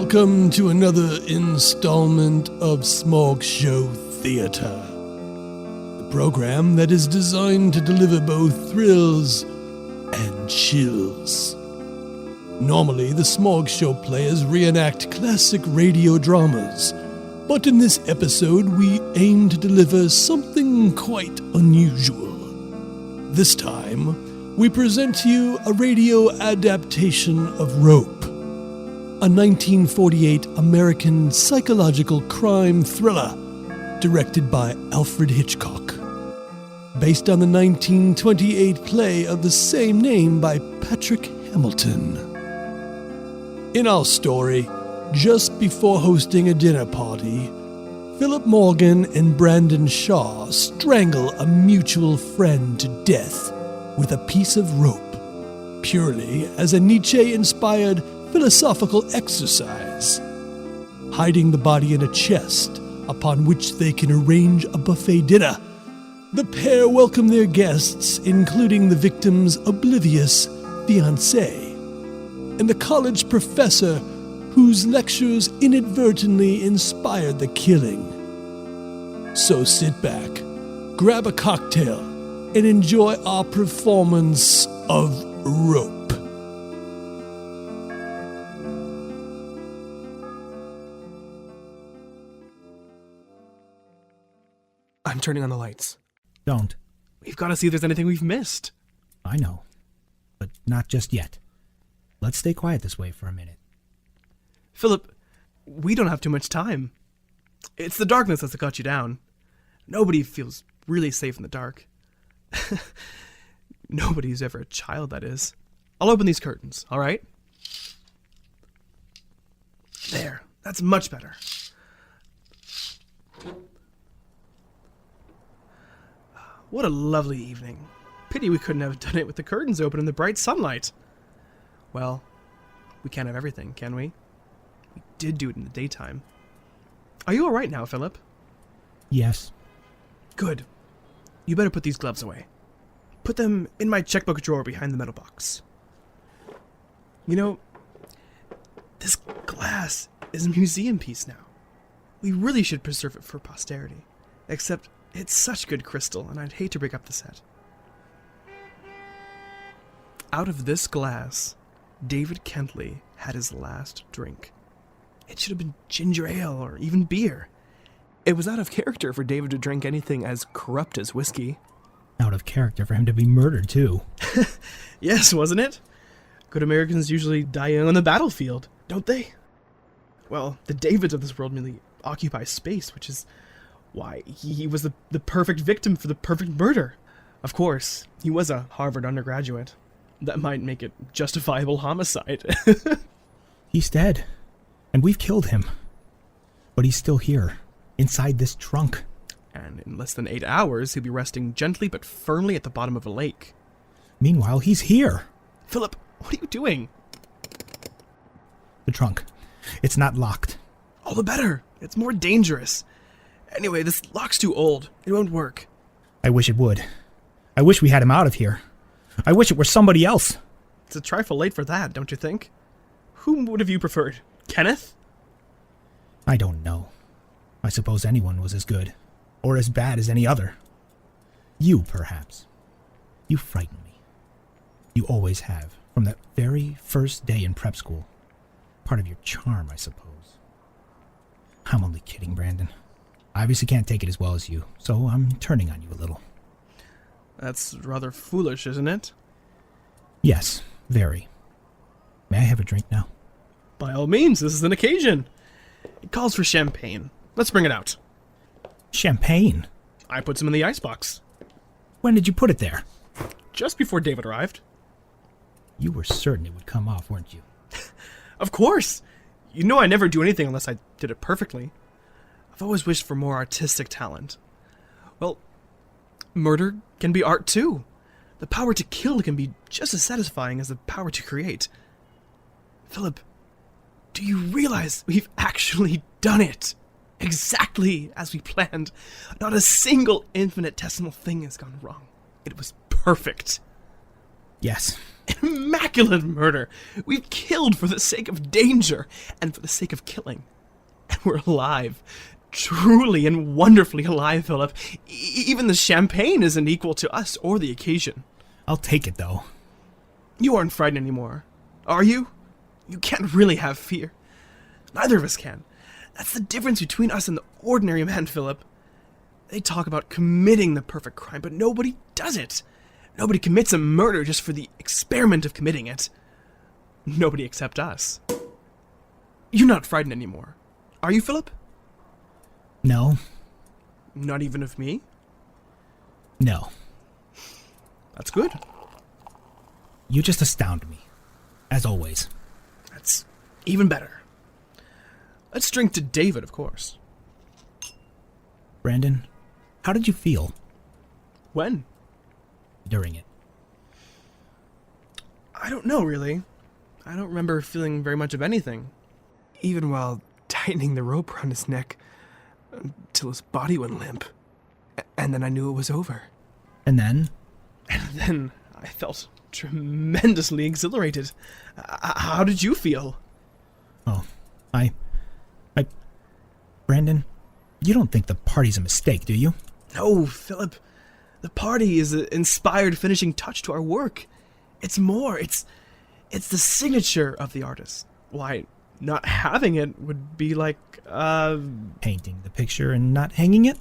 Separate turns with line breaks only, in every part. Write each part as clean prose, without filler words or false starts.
Welcome to another installment of SmorgShow Theater, the program that is designed to deliver both thrills and chills. Normally, the SmorgShow players reenact classic radio dramas, but in this episode, we aim to deliver something quite unusual. This time, we present to you a radio adaptation of Rope, a 1948 American psychological crime thriller directed by Alfred Hitchcock, based on the 1928 play of the same name by Patrick Hamilton. In our story, just before hosting a dinner party, Philip Morgan and Brandon Shaw strangle a mutual friend to death with a piece of rope, purely as a Nietzsche-inspired philosophical exercise. Hiding the body in a chest upon which they can arrange a buffet dinner, the pair welcome their guests, including the victim's oblivious fiancé and the college professor whose lectures inadvertently inspired the killing. So sit back, grab a cocktail, and enjoy our performance of Rope.
I'm turning on the lights.
Don't.
We've got to see if there's anything we've missed.
I know. But not just yet. Let's stay quiet this way for a minute.
Philip, we don't have too much time. It's the darkness that's got you down. Nobody feels really safe in the dark. Nobody's ever a child, that is. I'll open these curtains, all right? There. That's much better. What a lovely evening. Pity we couldn't have done it with the curtains open in the bright sunlight. Well, we can't have everything, can we? We did do it in the daytime. Are you all right now, Philip?
Yes.
Good. You better put these gloves away. Put them in my checkbook drawer behind the metal box. You know, this glass is a museum piece now. We really should preserve it for posterity. Except it's such good crystal, and I'd hate to break up the set. Out of this glass, David Kentley had his last drink. It should have been ginger ale or even beer. It was out of character for David to drink anything as corrupt as whiskey.
Out of character for him to be murdered, too.
Yes, wasn't it? Good Americans usually die young on the battlefield, don't they? Well, the Davids of this world merely occupy space, which is why he was the perfect victim for the perfect murder. Of course, he was a Harvard undergraduate. That might make it justifiable homicide.
He's dead, and we've killed him. But he's still here, inside this trunk.
And in less than 8 hours, he'll be resting gently but firmly at the bottom of a lake.
Meanwhile, he's here.
Philip, what are you doing?
The trunk. It's not locked.
All the better. It's more dangerous. Anyway, this lock's too old. It won't work.
I wish it would. I wish we had him out of here. I wish it were somebody else.
It's a trifle late for that, don't you think? Whom would have you preferred? Kenneth?
I don't know. I suppose anyone was as good, or as bad as any other. You, perhaps. You frighten me. You always have, from that very first day in prep school. Part of your charm, I suppose. I'm only kidding, Brandon. I obviously can't take it as well as you, so I'm turning on you a little.
That's rather foolish, isn't it?
Yes, very. May I have a drink now?
By all means, this is an occasion. It calls for champagne. Let's bring it out.
Champagne?
I put some in the icebox.
When did you put it there?
Just before David arrived.
You were certain it would come off, weren't you?
Of course! You know I never do anything unless I did it perfectly. I've always wished for more artistic talent. Well, murder can be art too. The power to kill can be just as satisfying as the power to create. Philip, do you realize we've actually done it? Exactly as we planned. Not a single infinitesimal thing has gone wrong. It was perfect.
Yes.
Immaculate murder! We've killed for the sake of danger and for the sake of killing. And we're alive. Truly and wonderfully alive, Philip. Even the champagne isn't equal to us or the occasion.
I'll take it, though.
You aren't frightened anymore, are you? You can't really have fear. Neither of us can. That's the difference between us and the ordinary man, Philip. They talk about committing the perfect crime, but nobody does it. Nobody commits a murder just for the experiment of committing it. Nobody except us. You're not frightened anymore, are you, Philip?
No.
Not even of me?
No.
That's good.
You just astound me. As always.
That's even better. Let's drink to David, of course.
Brandon, how did you feel
When?
during it?
I don't know, really. I don't remember feeling very much of anything. Even while tightening the rope around his neck until his body went limp. And then I knew it was over.
And then?
And then I felt tremendously exhilarated. How did you feel?
Oh, Brandon, you don't think the party's a mistake, do you?
No, Philip. The party is an inspired finishing touch to our work. It's more. It's the signature of the artist. Why, not having it would be like,
Painting the picture and not hanging it?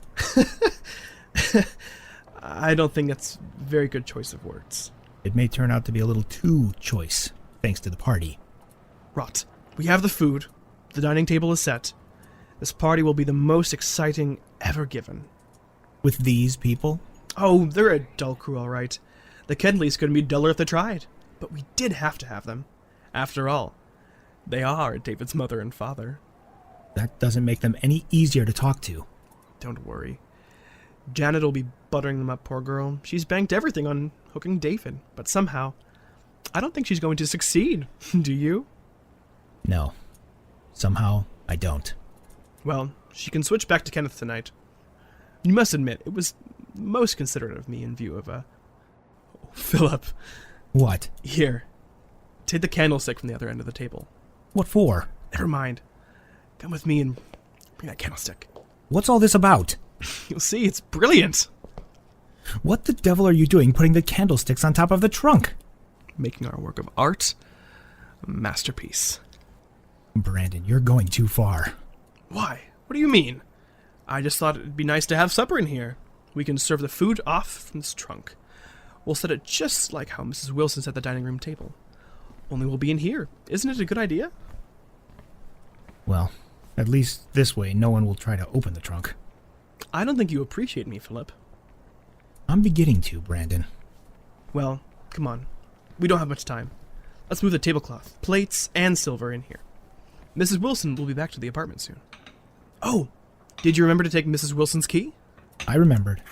I don't think that's a very good choice of words.
It may turn out to be a little too choice, thanks to the party.
Rot. We have the food. The dining table is set. This party will be the most exciting ever given.
With these people?
Oh, they're a dull crew, all right. The Kedleys couldn't be duller if they tried. But we did have to have them. After all, they are David's mother and father.
That doesn't make them any easier to talk to.
Don't worry. Janet will be buttering them up, poor girl. She's banked everything on hooking David. But somehow, I don't think she's going to succeed. Do you?
No. Somehow, I don't.
Well, she can switch back to Kenneth tonight. You must admit, it was most considerate of me in view of, Philip.
What?
Here. Take the candlestick from the other end of the table.
What for?
Never mind. Come with me and bring that candlestick.
What's all this about?
You'll see, it's brilliant.
What the devil are you doing putting the candlesticks on top of the trunk?
Making our work of art a masterpiece.
Brandon, you're going too far.
Why? What do you mean? I just thought it'd be nice to have supper in here. We can serve the food off from this trunk. We'll set it just like how Mrs. Wilson set the dining room table. Only we'll be in here. Isn't it a good idea?
Well, at least this way no one will try to open the trunk.
I don't think you appreciate me, Philip.
I'm beginning to, Brandon.
Well, come on. We don't have much time. Let's move the tablecloth, plates, and silver in here. Mrs. Wilson will be back to the apartment soon. Oh, did you remember to take Mrs. Wilson's key?
I remembered.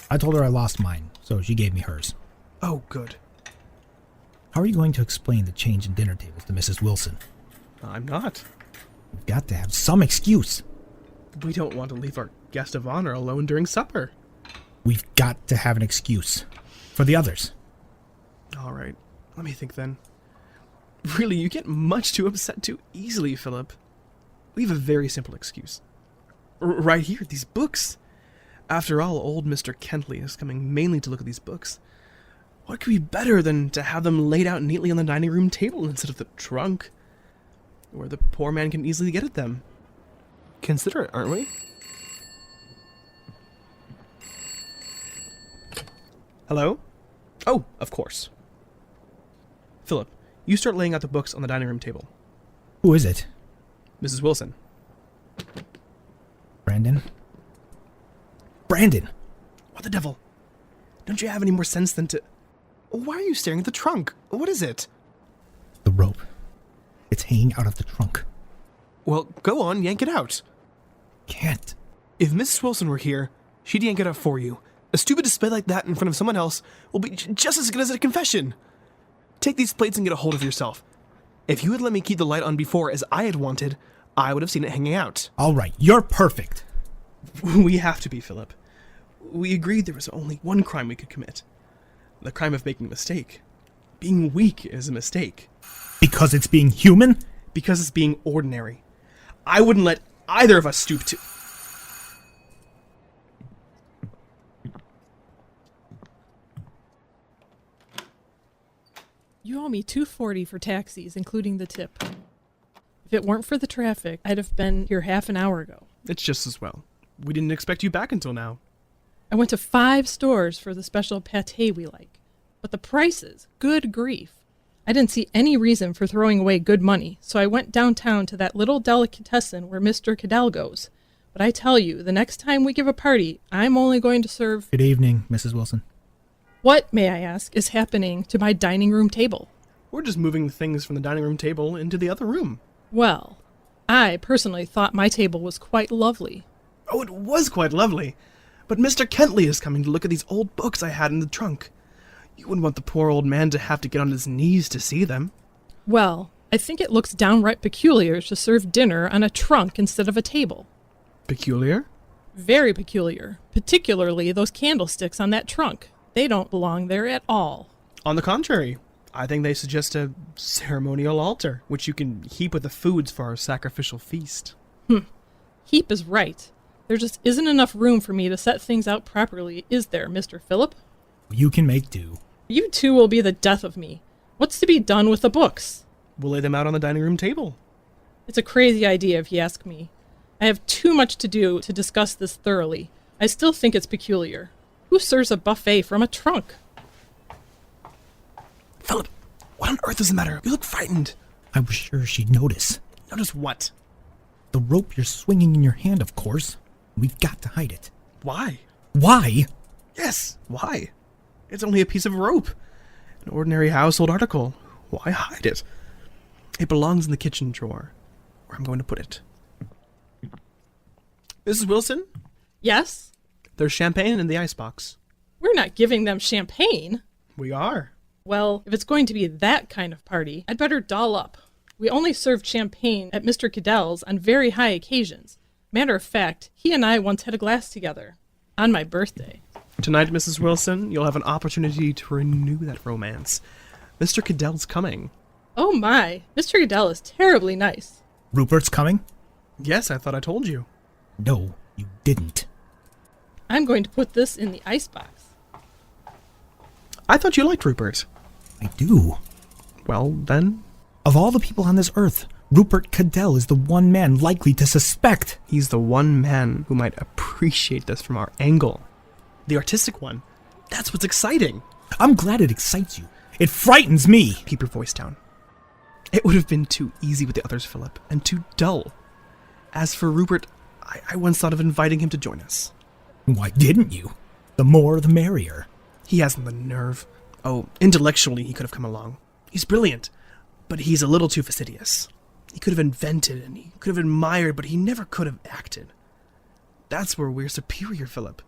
I told her I lost mine, so she gave me hers.
Oh, good.
How are you going to explain the change in dinner tables to Mrs. Wilson?
I'm not.
We've got to have some excuse.
We don't want to leave our guest of honor alone during supper.
We've got to have an excuse. For the others.
All right, let me think then. Really, you get much too upset too easily, Philip. We have a very simple excuse. Right here, these books. After all, old Mr. Kentley is coming mainly to look at these books. What could be better than to have them laid out neatly on the dining room table instead of the trunk, where the poor man can easily get at them? Considerate, aren't we? Hello? Oh, of course. Philip, you start laying out the books on the dining room table.
Who is it?
Mrs. Wilson.
Brandon? Brandon!
What the devil? Don't you have any more sense than to... Why are you staring at the trunk? What is it?
The rope. It's hanging out of the trunk.
Well, go on, yank it out.
Can't.
If Mrs. Wilson were here, she'd yank it out for you. A stupid display like that in front of someone else will be just as good as a confession. Take these plates and get a hold of yourself. If you had let me keep the light on before as I had wanted, I would have seen it hanging out.
All right, you're perfect.
We have to be, Philip. We agreed there was only one crime we could commit. The crime of making a mistake. Being weak is a mistake.
Because it's being human?
Because it's being ordinary. I wouldn't let either of us stoop to...
You owe me $2.40 for taxis, including the tip. If it weren't for the traffic, I'd have been here half an hour ago.
It's just as well. We didn't expect you back until now.
I went to 5 stores for the special pâté we like. But the prices, good grief. I didn't see any reason for throwing away good money, so I went downtown to that little delicatessen where Mr. Cadell goes. But I tell you, the next time we give a party, I'm only going to serve...
Good evening, Mrs. Wilson.
What, may I ask, is happening to my dining room table?
We're just moving the things from the dining room table into the other room.
Well, I personally thought my table was quite lovely.
Oh, it was quite lovely. But Mr. Kentley is coming to look at these old books I had in the trunk. You wouldn't want the poor old man to have to get on his knees to see them.
Well, I think it looks downright peculiar to serve dinner on a trunk instead of a table.
Peculiar?
Very peculiar, particularly those candlesticks on that trunk. They don't belong there at all.
On the contrary, I think they suggest a ceremonial altar, which you can heap with the foods for our sacrificial feast.
Heap is right. There just isn't enough room for me to set things out properly, is there, Mr. Phillip?
You can make do.
You two will be the death of me. What's to be done with the books?
We'll lay them out on the dining room table.
It's a crazy idea, if you ask me. I have too much to do to discuss this thoroughly. I still think it's peculiar. Who serves a buffet from a trunk?
Philip, what on earth is the matter? You look frightened.
I was sure she'd notice.
Notice what?
The rope you're swinging in your hand, of course. We've got to hide it.
Why?
Why?
Yes, why? It's only a piece of rope. An ordinary household article. Why hide it? It belongs in the kitchen drawer, where I'm going to put it. Mrs. Wilson,
Yes?
there's champagne in the icebox.
We're not giving them champagne.
We are.
Well, if it's going to be that kind of party, I'd better doll up. We only served champagne at Mr. Cadell's on very high occasions. Matter of fact, he and I once had a glass together. On my birthday.
Tonight, Mrs. Wilson, you'll have an opportunity to renew that romance. Mr. Cadell's coming.
Oh my, Mr. Cadell is terribly nice.
Rupert's coming?
Yes, I thought I told you.
No, you didn't.
I'm going to put this in the icebox.
I thought you liked Rupert.
I do.
Well, then,
Of all the people on this earth, Rupert Cadell is the one man likely to suspect.
he's the one man who might appreciate this from our angle. The artistic one. That's what's exciting.
I'm glad it excites you. It frightens me.
Keep your voice down. It would have been too easy with the others, Philip, and too dull. As for Rupert, I once thought of inviting him to join us.
Why didn't you? The more, the merrier.
He hasn't the nerve. Oh, intellectually he could have come along. He's brilliant, but he's a little too fastidious. He could have invented and he could have admired, but he never could have acted. That's where we're superior, Philip.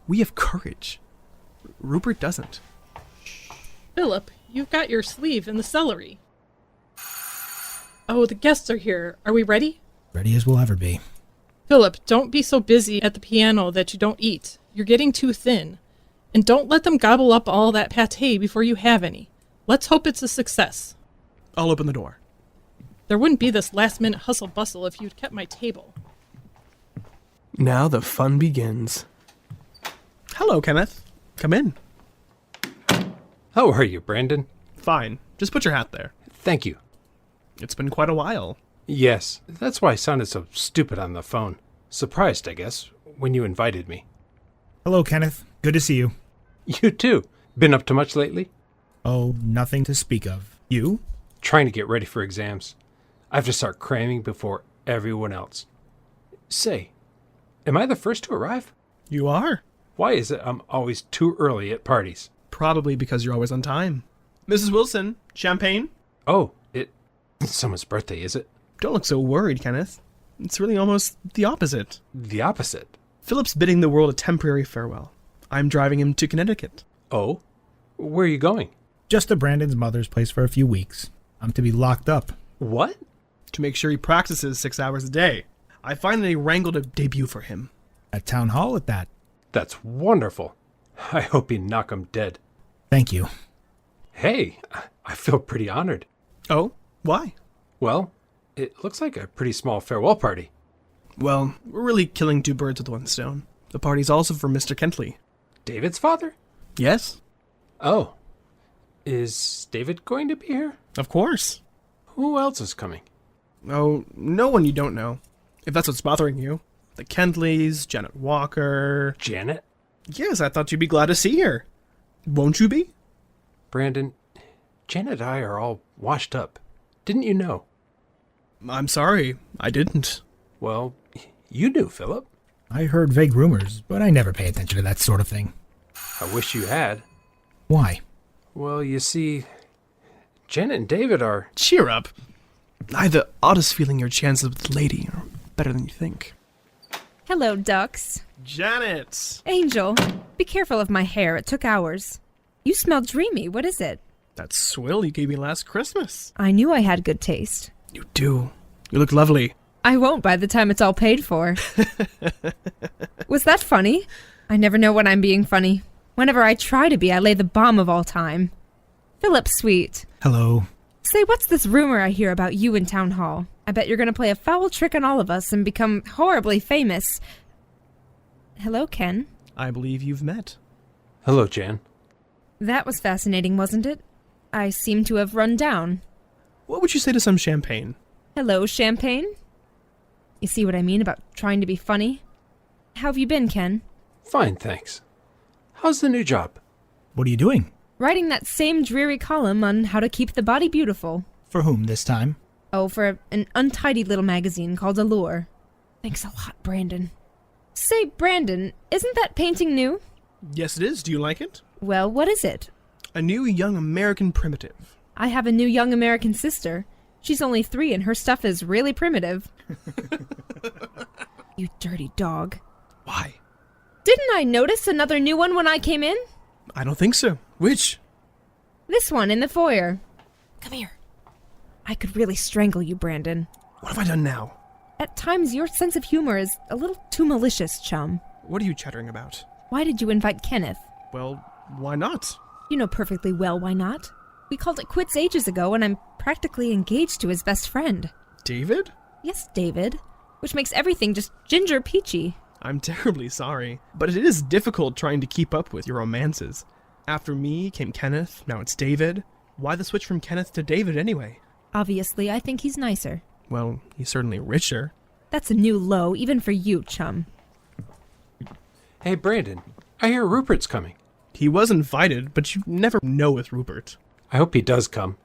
We have courage. Rupert doesn't.
Philip, you've got your sleeve in the celery. Oh, the guests are here. Are we ready?
Ready as we'll ever be.
Philip, don't be so busy at the piano that you don't eat. You're getting too thin. And don't let them gobble up all that pâté before you have any. Let's hope it's a success.
I'll open the door.
There wouldn't be this last-minute hustle-bustle if you'd kept my table.
Now the fun begins. Hello, Kenneth. Come in.
How are you, Brandon?
Fine. Just put your hat there.
Thank you.
It's been quite a while.
Yes, that's why I sounded so stupid on the phone. Surprised, I guess, when you invited me.
Hello, Kenneth. Good to see you.
You too. Been up to much lately?
Oh, nothing to speak of. You?
Trying to get ready for exams. I have to start cramming before everyone else. Say, am I the first to arrive?
You are.
Why is it I'm always too early at parties?
Probably because you're always on time. Mrs. Wilson, champagne?
Oh, it's someone's birthday, is it?
Don't look so worried, Kenneth. It's really almost the opposite.
The opposite.
Philip's bidding the world a temporary farewell. I'm driving him to Connecticut.
Oh? Where are you going?
Just to Brandon's mother's place for a few weeks. I'm to be locked up.
What?
To make sure he practices 6 hours a day. I finally wrangled a debut for him.
At town hall at that.
That's wonderful. I hope you knock him dead.
Thank you.
Hey, I feel pretty honored.
Oh, why?
Well, it looks like a pretty small farewell party.
Well, we're really killing two birds with one stone. The party's also for Mr. Kentley.
David's father?
Yes?
Oh. Is David going to be here?
Of course.
Who else is coming?
Oh, no one you don't know. If that's what's bothering you. The Kentleys, Janet Walker.
Janet?
Yes, I thought you'd be glad to see her. Won't you be?
Brandon, Janet and I are all washed up. Didn't you know?
I'm sorry, I didn't.
Well, you knew, Philip.
I heard vague rumors, but I never pay attention to that sort of thing.
I wish you had.
Why?
Well, you see, Janet and David are...
Cheer up. I have the oddest feeling your chances with the lady are better than you think.
Hello, ducks.
Janet!
Angel, be careful of my hair. It took hours. You smell dreamy. What is it?
That swill you gave me last Christmas.
I knew I had good taste.
You do. You look lovely.
I won't by the time it's all paid for. Was that funny? I never know when I'm being funny. Whenever I try to be, I lay the bomb of all time. Philip, sweet.
Hello.
Say, what's this rumor I hear about you in town hall? I bet you're gonna play a foul trick on all of us and become horribly famous. Hello, Ken.
I believe you've met.
Hello, Jan.
That was fascinating, wasn't it? I seem to have run down.
What would you say to some champagne?
Hello, Champagne. You see what I mean about trying to be funny? How have you been, Ken?
Fine, thanks. How's the new job?
What are you doing?
Writing that same dreary column on how to keep the body beautiful.
For whom this time?
Oh, for an untidy little magazine called Allure. Thanks a lot, Brandon. Say, Brandon, isn't that painting new?
Yes, it is. Do you like it?
Well, what is it?
A new young American primitive.
I have a new young American sister. She's only 3 and her stuff is really primitive. You dirty dog.
Why?
Didn't I notice another new one when I came in?
I don't think so. Which?
This one in the foyer. Come here. I could really strangle you, Brandon.
What have I done now?
At times, your sense of humor is a little too malicious, chum.
What are you chattering about?
Why did you invite Kenneth?
Well, why not?
You know perfectly well why not. We called it quits ages ago, and I'm practically engaged to his best friend.
David?
Yes, David. Which makes everything just ginger peachy.
I'm terribly sorry, but it is difficult trying to keep up with your romances. After me came Kenneth, now it's David. Why the switch from Kenneth to David anyway?
Obviously, I think he's nicer.
Well, he's certainly richer.
That's a new low, even for you, chum.
Hey, Brandon, I hear Rupert's coming.
He was invited, but you never know with Rupert.
I hope he does come.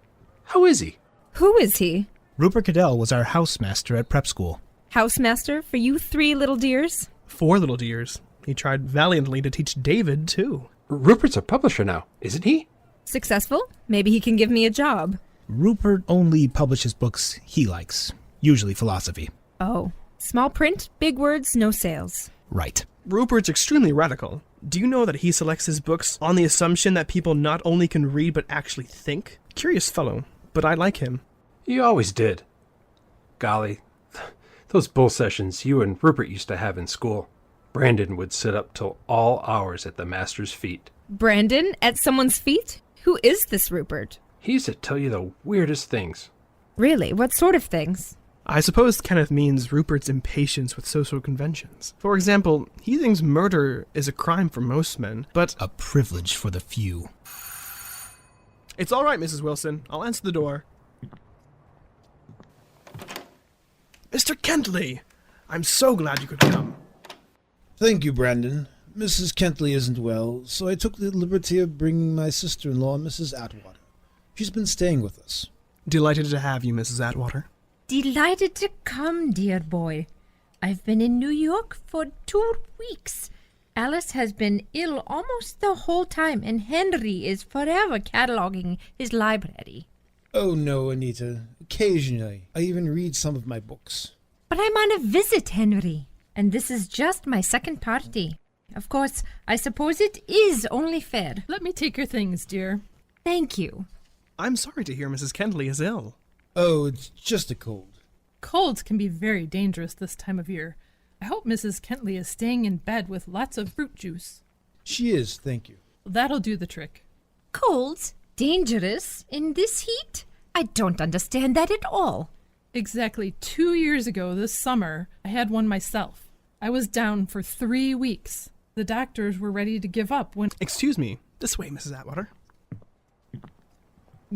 How is he?
Who is he?
Rupert Cadell was our housemaster at prep school.
Housemaster for you 3 little dears?
4 little dears. He tried valiantly to teach David, too.
Rupert's a publisher now, isn't he?
Successful? Maybe he can give me a job.
Rupert only publishes books he likes, usually philosophy.
Oh. Small print, big words, no sales.
Right.
Rupert's extremely radical. Do you know that he selects his books on the assumption that people not only can read but actually think? Curious fellow, but I like him.
You always did. Golly, those bull sessions you and Rupert used to have in school. Brandon would sit up till all hours at the master's feet.
Brandon, at someone's feet? Who is this Rupert?
He used to tell you the weirdest things.
Really? What sort of things?
I suppose Kenneth means Rupert's impatience with social conventions. For example, he thinks murder is a crime for most men, but...
A privilege for the few.
It's all right, Mrs. Wilson. I'll answer the door. Mr. Kentley! I'm so glad you could come.
Thank you, Brandon. Mrs. Kentley isn't well, so I took the liberty of bringing my sister-in-law, Mrs. Atwater. She's been staying with us.
Delighted to have you, Mrs. Atwater.
Delighted to come, dear boy. I've been in New York for 2 weeks. Alice has been ill almost the whole time, and Henry is forever cataloging his library.
Oh, no, Anita. Occasionally. I even read some of my books.
But I'm on a visit, Henry, and this is just my second party. Of course, I suppose it is only fair.
Let me take your things, dear.
Thank you.
I'm sorry to hear Mrs. Kentley is ill.
Oh, it's just a cold.
Colds can be very dangerous this time of year. I hope Mrs. Kentley is staying in bed with lots of fruit juice.
She is, thank you.
That'll do the trick.
Colds? Dangerous in this heat? I don't understand that at all.
Exactly 2 years ago this summer, I had one myself. I was down for 3 weeks. The doctors were ready to give up when...
Excuse me. This way, Mrs. Atwater.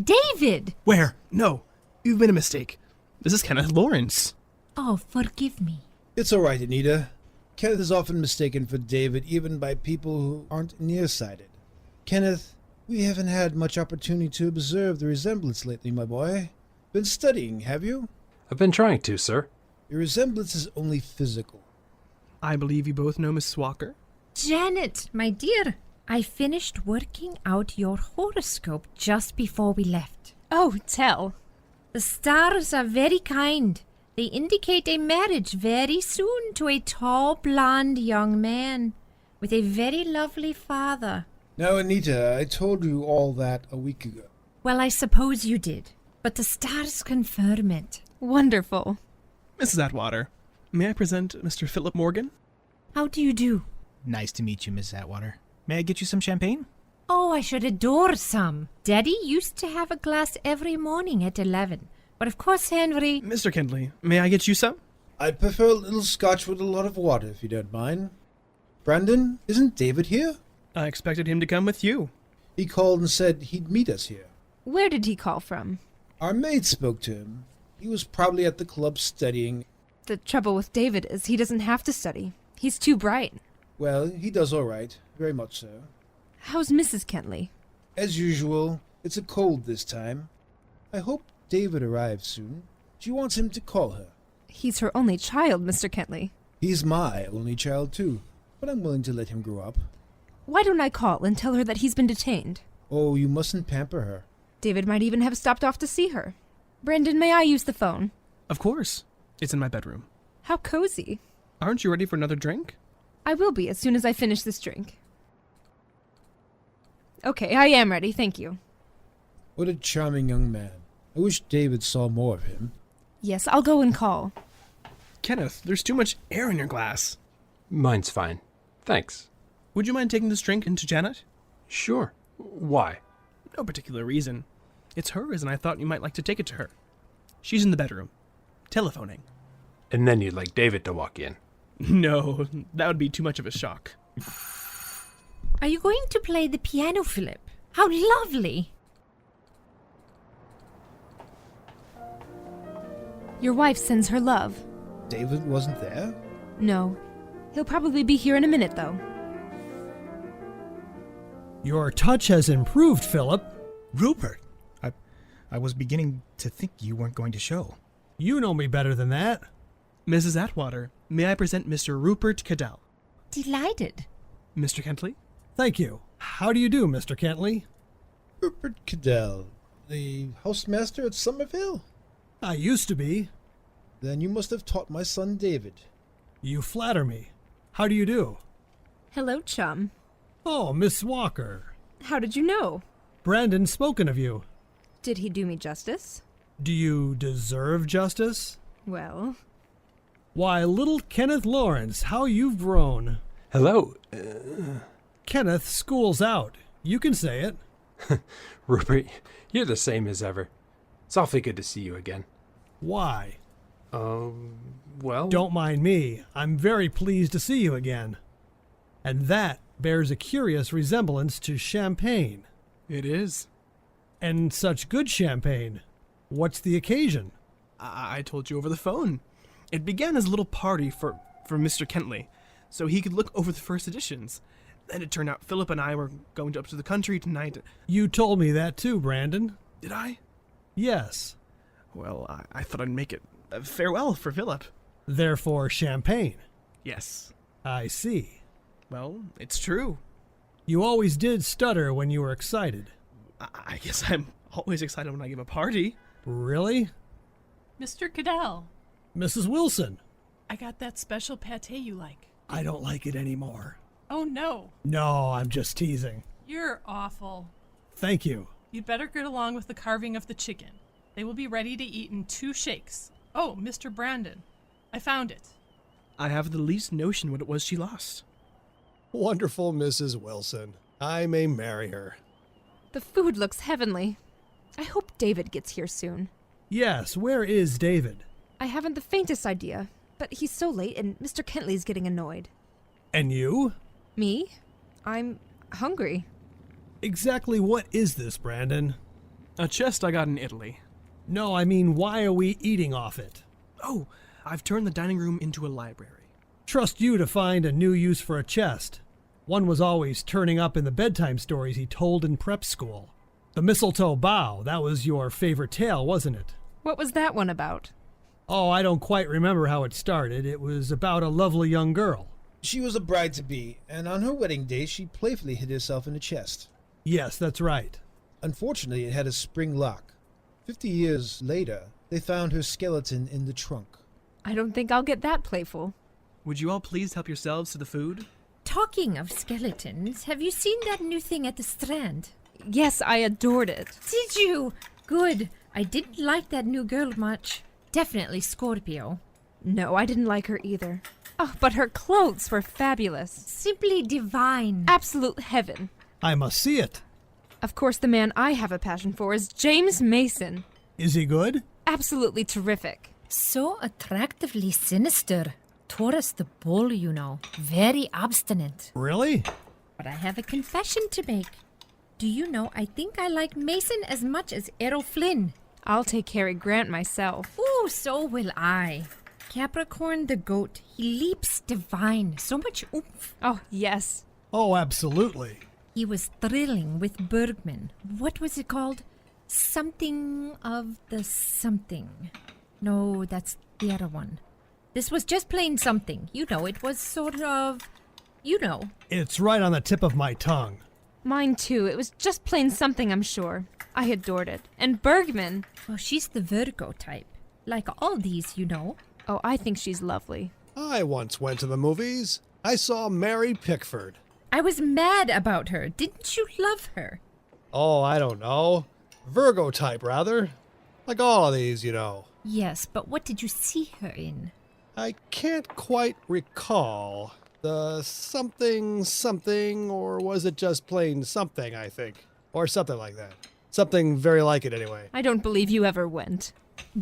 David!
Where? No. You've made a mistake. This is Kenneth Lawrence.
Oh, forgive me.
It's all right, Anita. Kenneth is often mistaken for David, even by people who aren't nearsighted. Kenneth, we haven't had much opportunity to observe the resemblance lately, my boy. Been studying, have you?
I've been trying to, sir.
Your resemblance is only physical.
I believe you both know Miss Walker.
Janet, my dear, I finished working out your horoscope just before we left.
Oh, tell.
The stars are very kind. They indicate a marriage very soon to a tall, blonde young man with a very lovely father.
Now, Anita, I told you all that a week ago.
Well, I suppose you did, but the stars confirm it.
Wonderful.
Mrs. Atwater, may I present Mr. Philip Morgan?
How do you do?
Nice to meet you, Miss Atwater. May I get you some champagne?
Oh, I should adore some. Daddy used to have a glass every morning at 11. But of course, Henry...
Mr. Kindley, may I get you some?
I'd prefer a little scotch with a lot of water, if you don't mind. Brandon, isn't David here?
I expected him to come with you.
He called and said he'd meet us here.
Where did he call from?
Our maid spoke to him. He was probably at the club studying.
The trouble with David is he doesn't have to study. He's too bright.
Well, he does all right. Very much so.
How's Mrs. Kentley?
As usual, it's a cold this time. I hope David arrives soon. She wants him to call her.
He's her only child, Mr. Kentley.
He's my only child, too. But I'm willing to let him grow up.
Why don't I call and tell her that he's been detained?
Oh, you mustn't pamper her.
David might even have stopped off to see her. Brandon, may I use the phone?
Of course. It's in my bedroom.
How cozy.
Aren't you ready for another drink?
I will be as soon as I finish this drink. Okay, I am ready, thank you.
What a charming young man. I wish David saw more of him.
Yes, I'll go and call.
Kenneth, there's too much air in your glass.
Mine's fine. Thanks.
Would you mind taking this drink into Janet?
Sure. Why?
No particular reason. It's hers, and I thought you might like to take it to her. She's in the bedroom. Telephoning.
And then you'd like David to walk in.
No, that would be too much of a shock.
Are you going to play the piano, Philip? How lovely!
Your wife sends her love.
David wasn't there?
No. He'll probably be here in a minute, though.
Your touch has improved, Philip.
Rupert! I was beginning to think you weren't going to show.
You know me better than that.
Mrs. Atwater, may I present Mr. Rupert Cadell?
Delighted.
Mr. Kentley?
Thank you. How do you do, Mr. Kentley?
Rupert Cadell, the housemaster at Somerville?
I used to be.
Then you must have taught my son David.
You flatter me. How do you do?
Hello, chum.
Oh, Miss Walker.
How did you know?
Brandon's spoken of you.
Did he do me justice?
Do you deserve justice?
Well...
Why, little Kenneth Lawrence, how you've grown.
Hello.
Kenneth, school's out. You can say it.
Rupert, you're the same as ever. It's awfully good to see you again.
Why?
Well...
Don't mind me. I'm very pleased to see you again. And that bears a curious resemblance to champagne.
It is.
And such good champagne. What's the occasion?
I told you over the phone. It began as a little party for Mr. Kentley, so he could look over the first editions. Then it turned out Philip and I were going up to the country tonight.
You told me that too, Brandon.
Did I?
Yes.
Well, I thought I'd make it a farewell for Philip.
Therefore, champagne.
Yes.
I see.
Well, it's true.
You always did stutter when you were excited.
I guess I'm always excited when I give a party.
Really?
Mr. Cadell,
Mrs. Wilson.
I got that special pate you like.
I don't like it anymore.
Oh, no.
No, I'm just teasing.
You're awful.
Thank you.
You'd better get along with the carving of the chicken. They will be ready to eat in 2 shakes. Oh, Mr. Brandon, I found it.
I have the least notion what it was she lost.
Wonderful Mrs. Wilson. I may marry her.
The food looks heavenly. I hope David gets here soon.
Yes, where is David?
I haven't the faintest idea, but he's so late and Mr. Kentley's getting annoyed.
And you?
Me? I'm hungry.
Exactly what is this, Brandon?
A chest I got in Italy.
No, I mean, why are we eating off it?
Oh, I've turned the dining room into a library.
Trust you to find a new use for a chest. One was always turning up in the bedtime stories he told in prep school. The mistletoe bough, that was your favorite tale, wasn't it?
What was that one about?
Oh, I don't quite remember how it started. It was about a lovely young girl.
She was a bride-to-be, and on her wedding day she playfully hid herself in a chest.
Yes, that's right.
Unfortunately, it had a spring lock. 50 years later, they found her skeleton in the trunk.
I don't think I'll get that playful.
Would you all please help yourselves to the food?
Talking of skeletons, have you seen that new thing at the Strand?
Yes, I adored it.
Did you? Good. I didn't like that new girl much. Definitely Scorpio.
No, I didn't like her either. Oh, but her clothes were fabulous.
Simply divine.
Absolute heaven.
I must see it.
Of course, the man I have a passion for is James Mason.
Is he good?
Absolutely terrific.
So attractively sinister. Taurus the bull, you know. Very obstinate.
Really?
But I have a confession to make. Do you know, I think I like Mason as much as Errol Flynn.
I'll take Cary Grant myself.
Ooh, so will I. Capricorn the goat. He leaps divine. So much oomph.
Oh, yes.
Oh, absolutely.
He was thrilling with Bergman. What was it called? Something of the something. No, that's the other one. This was just plain something. You know, it was sort of... You know.
It's right on the tip of my tongue.
Mine too. It was just plain something, I'm sure. I adored it. And Bergman.
Well, she's the Virgo type. Like all these, you know.
Oh, I think she's lovely.
I once went to the movies. I saw Mary Pickford.
I was mad about her. Didn't you love her?
Oh, I don't know. Virgo type, rather. Like all of these, you know.
Yes, but what did you see her in?
I can't quite recall. The something, or was it just plain something, I think? Or something like that. Something very like it, anyway.
I don't believe you ever went.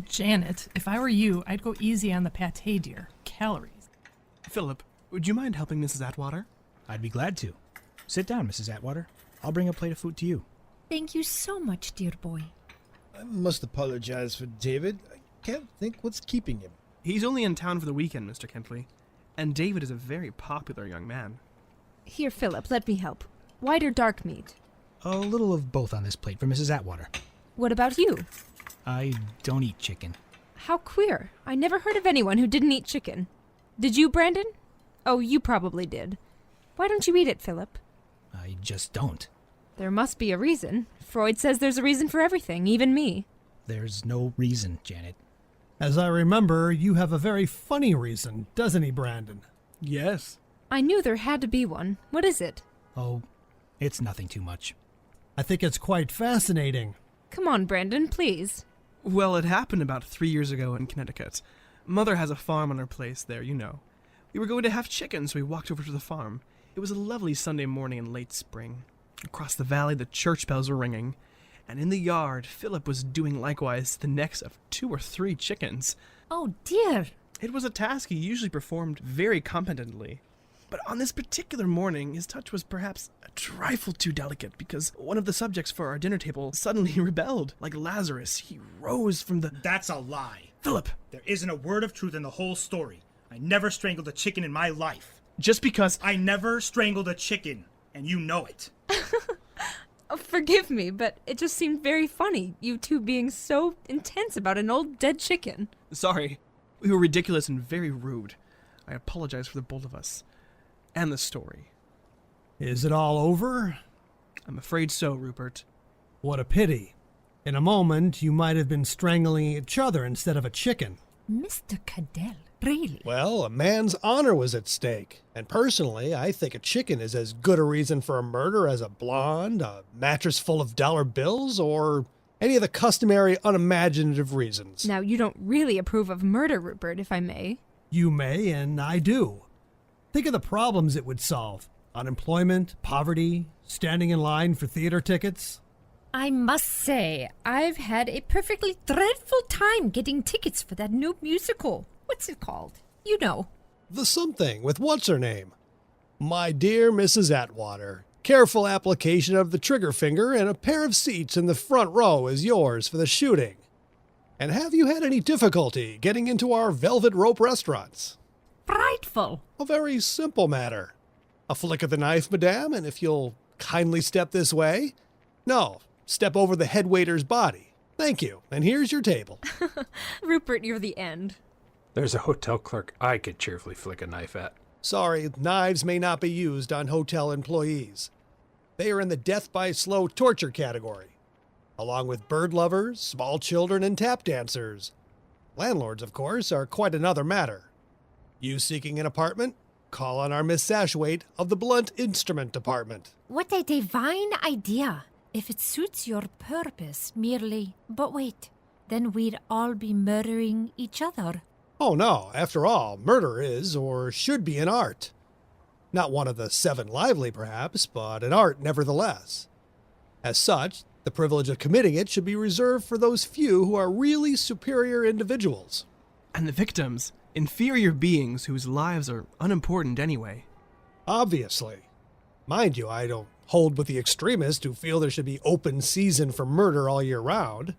Janet, if I were you, I'd go easy on the pate, dear. Calories.
Philip, would you mind helping Mrs. Atwater?
I'd be glad to. Sit down, Mrs. Atwater. I'll bring a plate of food to you.
Thank you so much, dear boy.
I must apologize for David. I can't think what's keeping him.
He's only in town for the weekend, Mr. Kentley. And David is a very popular young man.
Here, Philip, let me help. White or dark meat?
A little of both on this plate for Mrs. Atwater.
What about you?
I don't eat chicken.
How queer. I never heard of anyone who didn't eat chicken. Did you, Brandon? Oh, you probably did. Why don't you eat it, Philip?
I just don't.
There must be a reason. Freud says there's a reason for everything, even me.
There's no reason, Janet.
As I remember, you have a very funny reason, doesn't he, Brandon?
Yes.
I knew there had to be one. What is it?
Oh, it's nothing too much.
I think it's quite fascinating.
Come on, Brandon, please.
Well, it happened about 3 years ago in Connecticut. Mother has a farm on her place there, you know. We were going to have chickens, so we walked over to the farm. It was a lovely Sunday morning in late spring. Across the valley, the church bells were ringing. And in the yard, Philip was doing likewise to the necks of 2 or 3 chickens.
Oh, dear.
It was a task he usually performed very competently. But on this particular morning, his touch was perhaps a trifle too delicate, because one of the subjects for our dinner table suddenly rebelled. Like Lazarus, he rose from the...
That's a lie.
Philip!
There isn't a word of truth in the whole story. I never strangled a chicken in my life.
Just because...
I never strangled a chicken, and you know it.
Oh, forgive me, but it just seemed very funny, you two being so intense about an old dead chicken.
Sorry. We were ridiculous and very rude. I apologize for the both of us. And the story.
Is it all over?
I'm afraid so, Rupert.
What a pity. In a moment, you might have been strangling each other instead of a chicken.
Mr. Cadell, really?
Well, a man's honor was at stake. And personally, I think a chicken is as good a reason for a murder as a blonde, a mattress full of dollar bills, or any of the customary unimaginative reasons.
Now, you don't really approve of murder, Rupert, if I may.
You may, and I do. Think of the problems it would solve. Unemployment, poverty, standing in line for theater tickets.
I must say, I've had a perfectly dreadful time getting tickets for that new musical. What's it called? You know.
The something with what's-her-name. My dear Mrs. Atwater, careful application of the trigger finger and a pair of seats in the front row is yours for the shooting. And have you had any difficulty getting into our velvet rope restaurants?
Frightful.
A very simple matter. A flick of the knife, madame, and if you'll kindly step this way. No, step over the head waiter's body. Thank you, and here's your table.
Rupert, you're the end.
There's a hotel clerk I could cheerfully flick a knife at.
Sorry, knives may not be used on hotel employees. They are in the death by slow torture category, along with bird lovers, small children, and tap dancers. Landlords, of course, are quite another matter. You seeking an apartment? Call on our Miss Sashwaite of the Blunt Instrument Department.
What a divine idea. If it suits your purpose merely. But wait, then we'd all be murdering each other.
Oh no, after all, murder is, or should be, an art. Not one of the 7 lively, perhaps, but an art nevertheless. As such, the privilege of committing it should be reserved for those few who are really superior individuals.
And the victims, inferior beings whose lives are unimportant anyway.
Obviously. Mind you, I don't hold with the extremists who feel there should be open season for murder all year round.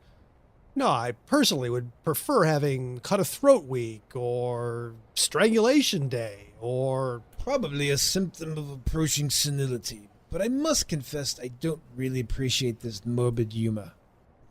No, I personally would prefer having cut a throat week, or strangulation day, or...
Probably a symptom of approaching senility, but I must confess I don't really appreciate this morbid humor.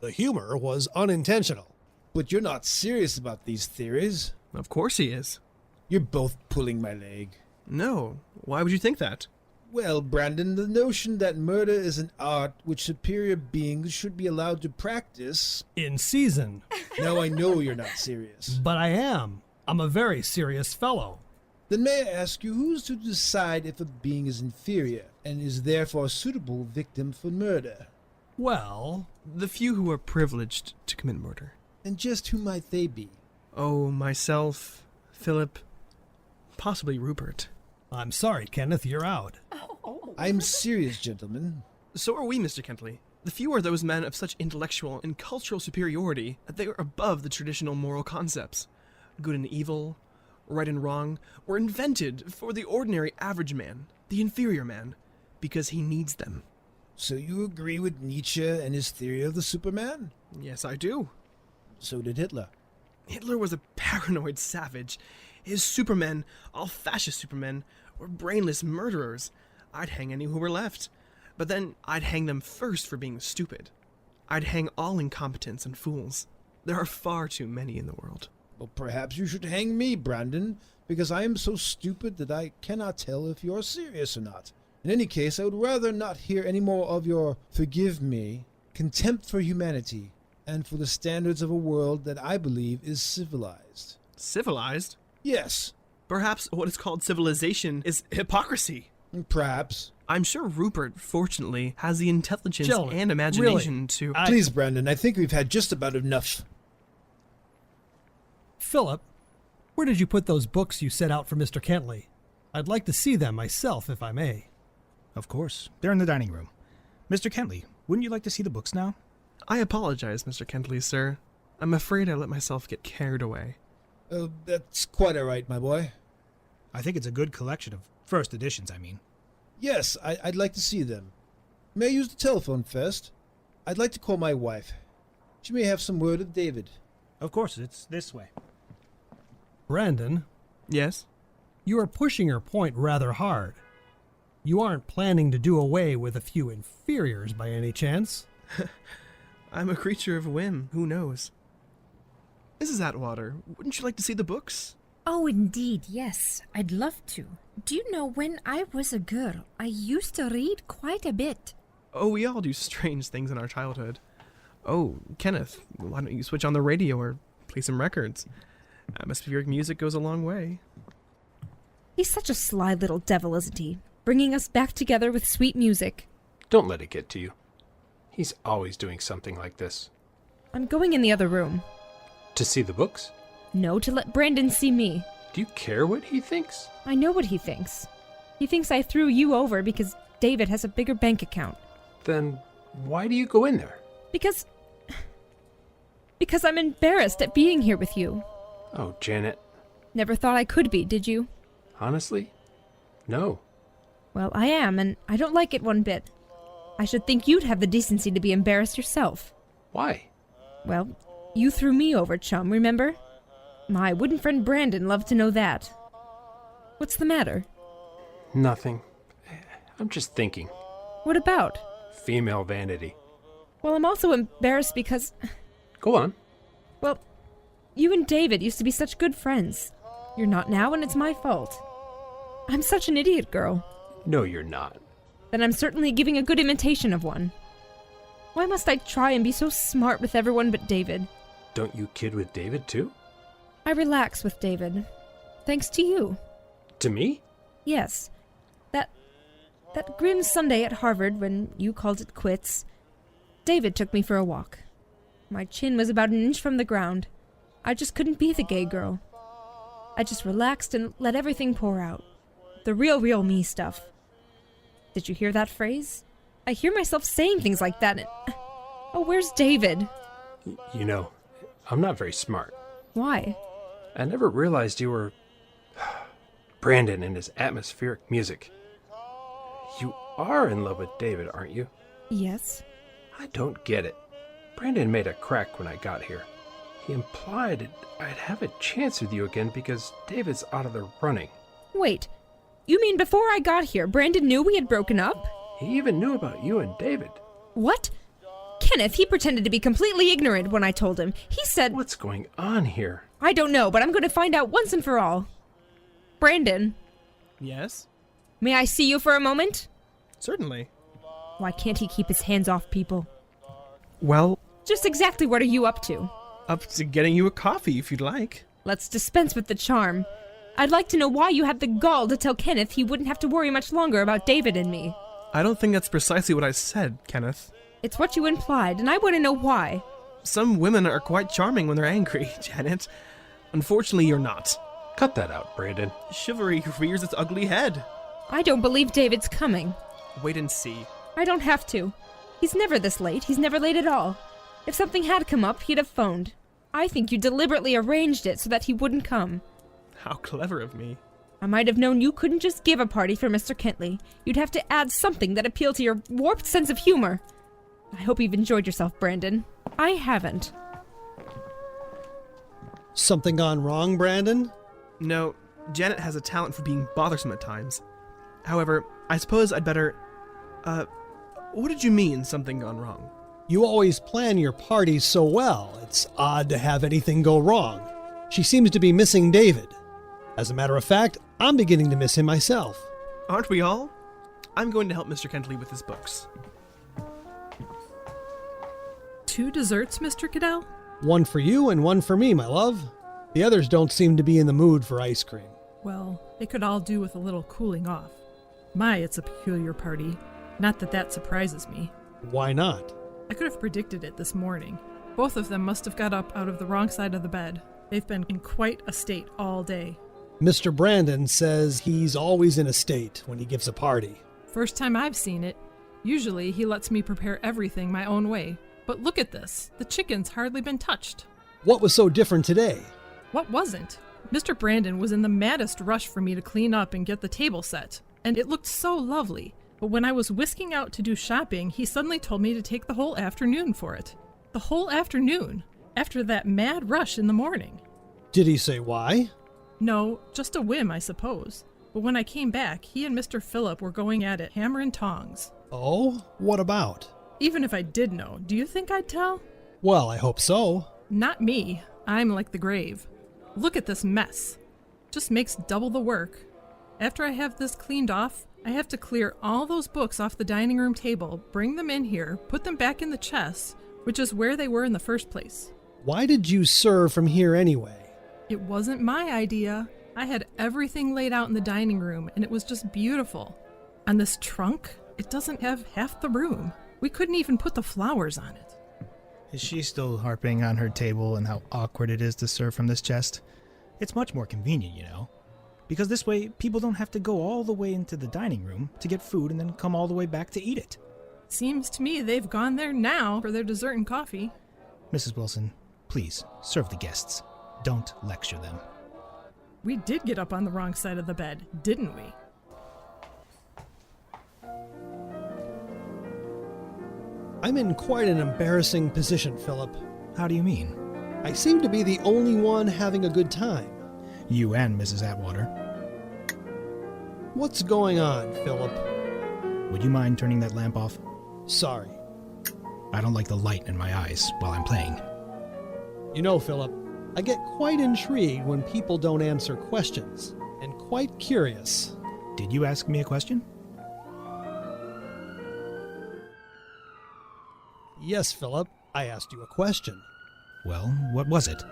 The humor was unintentional.
But you're not serious about these theories.
Of course he is.
You're both pulling my leg.
No, why would you think that?
Well, Brandon, the notion that murder is an art which superior beings should be allowed to practice...
In season.
Now I know you're not serious.
But I am. I'm a very serious fellow.
Then may I ask you, who's to decide if a being is inferior and is therefore a suitable victim for murder?
Well...
The few who are privileged to commit murder.
And just who might they be?
Oh, myself, Philip, possibly Rupert.
I'm sorry, Kenneth, you're out.
I'm serious, gentlemen.
So are we, Mr. Kentley. The few are those men of such intellectual and cultural superiority that they are above the traditional moral concepts. Good and evil, right and wrong, were invented for the ordinary average man, the inferior man, because he needs them.
So you agree with Nietzsche and his theory of the Superman?
Yes, I do.
So did Hitler.
Hitler was a paranoid savage. His supermen, all fascist supermen, were brainless murderers. I'd hang any who were left. But then I'd hang them first for being stupid. I'd hang all incompetents and fools. There are far too many in the world.
Well, perhaps you should hang me, Brandon, because I am so stupid that I cannot tell if you're serious or not. In any case, I would rather not hear any more of your, forgive me, contempt for humanity and for the standards of a world that I believe is civilized.
Civilized?
Yes.
Perhaps what is called civilization is hypocrisy.
Perhaps.
I'm sure Rupert, fortunately, has the intelligence
Gentlemen,
and imagination
really,
to...
Please, Brandon, I think we've had just about enough.
Philip, where did you put those books you set out for Mr. Kentley? I'd like to see them myself, if I may.
Of course. They're in the dining room. Mr. Kentley, wouldn't you like to see the books now?
I apologize, Mr. Kentley, sir. I'm afraid I let myself get carried away.
That's quite all right, my boy.
I think it's a good collection of first editions, I mean.
Yes, I'd like to see them. May I use the telephone first? I'd like to call my wife. She may have some word of David.
Of course, it's this way.
Brandon,
Yes?
you are pushing your point rather hard. You aren't planning to do away with a few inferiors by any chance?
I'm a creature of whim. Who knows? Mrs. Atwater, wouldn't you like to see the books?
Oh, indeed, yes. I'd love to. Do you know, when I was a girl, I used to read quite a bit.
Oh, we all do strange things in our childhood. Oh, Kenneth, why don't you switch on the radio or play some records? Atmospheric music goes a long way.
He's such a sly little devil, isn't he? Bringing us back together with sweet music.
Don't let it get to you. He's always doing something like this.
I'm going in the other room.
To see the books?
No, to let Brandon see me.
Do you care what he thinks?
I know what he thinks. He thinks I threw you over because David has a bigger bank account.
Then Why do you go in there?
Because I'm embarrassed at being here with you.
Oh, Janet.
Never thought I could be, did you?
Honestly? No.
Well, I am, and I don't like it one bit. I should think you'd have the decency to be embarrassed yourself.
Why?
Well, you threw me over, chum, remember? My wooden friend Brandon loved to know that. What's the matter?
Nothing. I'm just thinking.
What about?
Female vanity.
Well, I'm also embarrassed because...
Go on.
Well, you and David used to be such good friends. You're not now, and it's my fault. I'm such an idiot, girl.
No, you're not.
Then I'm certainly giving a good imitation of one. Why must I try and be so smart with everyone but David?
Don't you kid with David, too?
I relax with David. Thanks to you.
To me?
Yes. That grim Sunday at Harvard when you called it quits, David took me for a walk. My chin was about an inch from the ground. I just couldn't be the gay girl. I just relaxed and let everything pour out. The real me stuff. Did you hear that phrase? I hear myself saying things like that and... Oh, where's David?
You know, I'm not very smart.
Why?
I never realized you were... Brandon and his atmospheric music. You are in love with David, aren't you?
Yes.
I don't get it. Brandon made a crack when I got here. He implied I'd have a chance with you again because David's out of the running.
Wait, you mean before I got here, Brandon knew we had broken up?
He even knew about you and David.
What? Kenneth, he pretended to be completely ignorant when I told him. He said...
What's going on here?
I don't know, but I'm going to find out once and for all. Brandon.
Yes?
May I see you for a moment?
Certainly.
Why can't he keep his hands off people?
Well,
just exactly what are you up to?
Up to getting you a coffee, if you'd like.
Let's dispense with the charm. I'd like to know why you had the gall to tell Kenneth he wouldn't have to worry much longer about David and me.
I don't think that's precisely what I said, Kenneth.
It's what you implied, and I want to know why.
Some women are quite charming when they're angry, Janet. Unfortunately, you're not.
Cut that out, Brandon.
Chivalry rears its ugly head.
I don't believe David's coming.
Wait and see.
I don't have to. He's never this late. He's never late at all. If something had come up, he'd have phoned. I think you deliberately arranged it so that he wouldn't come.
How clever of me.
I might have known you couldn't just give a party for Mr. Kentley. You'd have to add something that appealed to your warped sense of humor. I hope you've enjoyed yourself, Brandon. I haven't.
Something gone wrong, Brandon?
No, Janet has a talent for being bothersome at times. However, I suppose I'd better... what did you mean, something gone wrong?
You always plan your parties so well. It's odd to have anything go wrong. She seems to be missing David. As a matter of fact, I'm beginning to miss him myself.
Aren't we all? I'm going to help Mr. Kentley with his books.
2 desserts, Mr. Cadell?
One for you and one for me, my love. The others don't seem to be in the mood for ice cream.
Well, they could all do with a little cooling off. My, it's a peculiar party. Not that that surprises me.
Why not?
I could have predicted it this morning. Both of them must have got up out of the wrong side of the bed. They've been in quite a state all day.
Mr. Brandon says he's always in a state when he gives a party.
First time I've seen it. Usually he lets me prepare everything my own way. But look at this. The chicken's hardly been touched.
What was so different today?
What wasn't? Mr. Brandon was in the maddest rush for me to clean up and get the table set. And it looked so lovely. But when I was whisking out to do shopping, he suddenly told me to take the whole afternoon for it. The whole afternoon, after that mad rush in the morning.
Did he say why?
No, just a whim, I suppose. But when I came back, he and Mr. Phillip were going at it hammer and tongs.
Oh? What about?
Even if I did know, do you think I'd tell?
Well, I hope so.
Not me. I'm like the grave. Look at this mess. Just makes double the work. After I have this cleaned off, I have to clear all those books off the dining room table, bring them in here, put them back in the chest, which is where they were in the first place.
Why did you serve from here anyway?
It wasn't my idea. I had everything laid out in the dining room, and it was just beautiful. And this trunk, it doesn't have half the room. We couldn't even put the flowers on it.
Is she still harping on her table and how awkward it is to serve from this chest? It's much more convenient, you know. Because this way, people don't have to go all the way into the dining room to get food and then come all the way back to eat it.
Seems to me they've gone there now for their dessert and coffee.
Mrs. Wilson, please, serve the guests. Don't lecture them.
We did get up on the wrong side of the bed, didn't we?
I'm in quite an embarrassing position, Philip.
How do you mean?
I seem to be the only one having a good time.
You and Mrs. Atwater.
What's going on, Philip?
Would you mind turning that lamp off?
Sorry.
I don't like the light in my eyes while I'm playing.
You know, Philip, I get quite intrigued when people don't answer questions, and quite curious.
Did you ask me a question?
Yes, Philip, I asked you a question.
Well, what was it?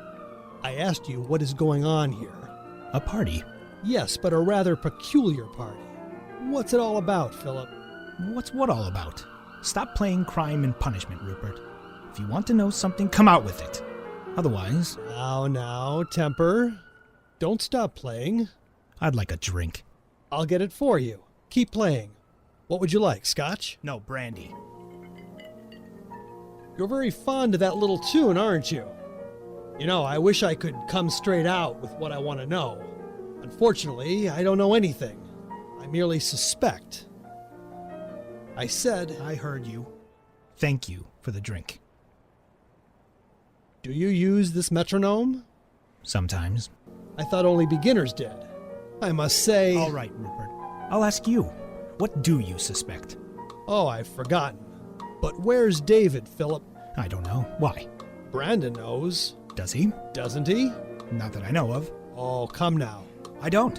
I asked you what is going on here.
A party.
Yes, but a rather peculiar party. What's it all about, Philip?
What's what all about? Stop playing crime and punishment, Rupert. If you want to know something, come out with it. Otherwise...
Now, temper. Don't stop playing.
I'd like a drink.
I'll get it for you. Keep playing. What would you like, scotch?
No, brandy.
You're very fond of that little tune, aren't you? You know, I wish I could come straight out with what I want to know. Unfortunately, I don't know anything. I merely suspect. I said...
I heard you. Thank you for the drink.
Do you use this metronome?
Sometimes.
I thought only beginners did. I must say...
All right, Rupert. I'll ask you. What do you suspect?
Oh, I've forgotten. But where's David, Philip?
I don't know. Why?
Brandon knows.
Does he?
Doesn't he?
Not that I know of.
Oh, come now.
I don't.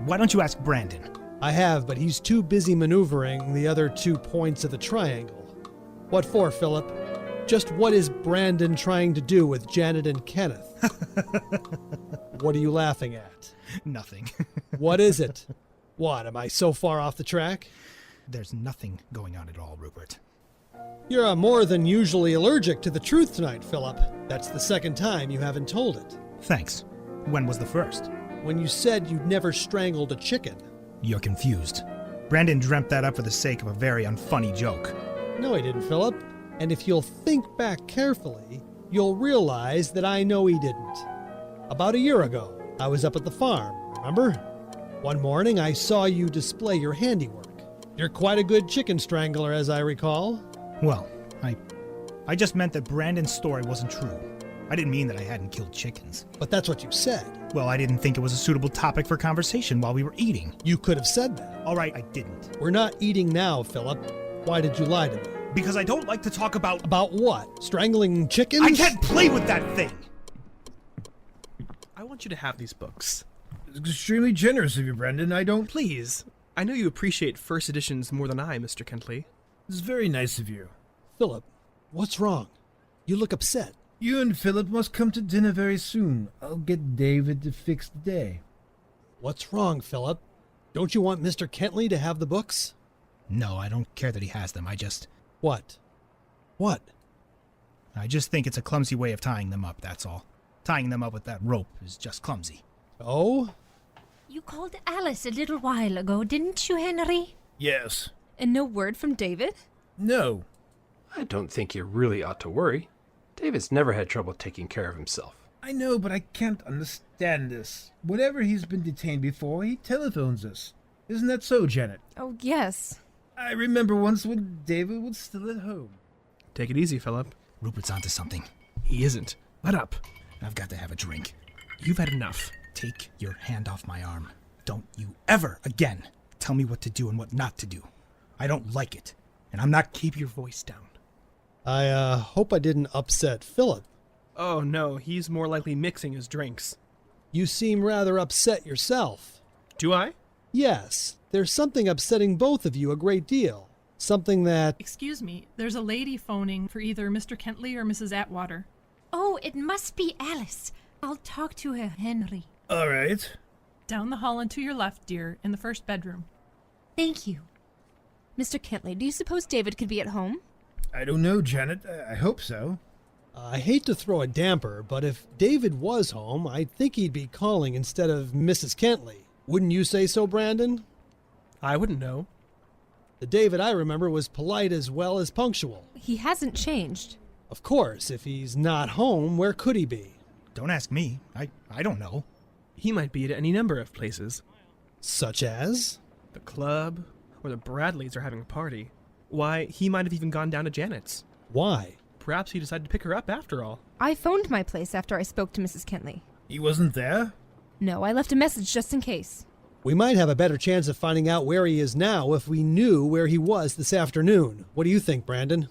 Why don't you ask Brandon?
I have, but he's too busy maneuvering the other 2 points of the triangle. What for, Philip? Just what is Brandon trying to do with Janet and Kenneth? What are you laughing at?
Nothing.
What is it? What, am I so far off the track?
There's nothing going on at all, Rupert.
You're more than usually allergic to the truth tonight, Philip. That's the second time you haven't told it.
Thanks. When was the first?
When you said you'd never strangled a chicken.
You're confused. Brandon dreamt that up for the sake of a very unfunny joke.
No, he didn't, Philip. And if you'll think back carefully, you'll realize that I know he didn't. About a year ago, I was up at the farm, remember? One morning, I saw you display your handiwork. You're quite a good chicken strangler, as I recall.
Well, I just meant that Brandon's story wasn't true. I didn't mean that I hadn't killed chickens.
But that's what you said.
Well, I didn't think it was a suitable topic for conversation while we were eating.
You could have said that.
All right, I didn't.
We're not eating now, Philip. Why did you lie to me?
Because I don't like to talk about...
About what? Strangling chickens?
I can't play with that thing!
I want you to have these books.
It's extremely generous of you, Brendan. I don't...
Please. I know you appreciate first editions more than I, Mr. Kentley.
It's very nice of you.
Philip, what's wrong? You look upset.
You and Philip must come to dinner very soon. I'll get David to fix the day.
What's wrong, Philip? Don't you want Mr. Kentley to have the books?
No, I don't care that he has them.
What? What?
I just think it's a clumsy way of tying them up, that's all. Tying them up with that rope is just clumsy.
Oh?
You called Alice a little while ago, didn't you, Henry?
Yes.
And no word from David?
No.
I don't think you really ought to worry. David's never had trouble taking care of himself.
I know, but I can't understand this. Whenever he's been detained before, he telephones us. Isn't that so, Janet?
Oh, yes.
I remember once when David was still at home.
Take it easy, Philip.
Rupert's onto something.
He isn't. Let up.
I've got to have a drink.
You've had enough.
Take your hand off my arm. Don't you ever again tell me what to do and what not to do. I don't like it, and I'm not...
Keep your voice down.
I hope I didn't upset Philip.
Oh, no, he's more likely mixing his drinks.
You seem rather upset yourself.
Do I?
Yes, there's something upsetting both of you a great deal. Something that...
Excuse me, there's a lady phoning for either Mr. Kentley or Mrs. Atwater.
Oh, it must be Alice. I'll talk to her, Henry.
All right.
Down the hall and to your left, dear, in the first bedroom.
Thank you.
Mr. Kentley, do you suppose David could be at home?
I don't know, Janet. I hope so.
I hate to throw a damper, but if David was home, I'd think he'd be calling instead of Mrs. Kentley. Wouldn't you say so, Brandon?
I wouldn't know.
The David I remember was polite as well as punctual.
He hasn't changed.
Of course, if he's not home, where could he be?
Don't ask me. I don't know.
He might be at any number of places.
Such as?
The club, or the Bradleys are having a party. Why, he might have even gone down to Janet's.
Why?
Perhaps he decided to pick her up after all.
I phoned my place after I spoke to Mrs. Kentley.
He wasn't there?
No, I left a message just in case.
We might have a better chance of finding out where he is now if we knew where he was this afternoon. What do you think, Brandon?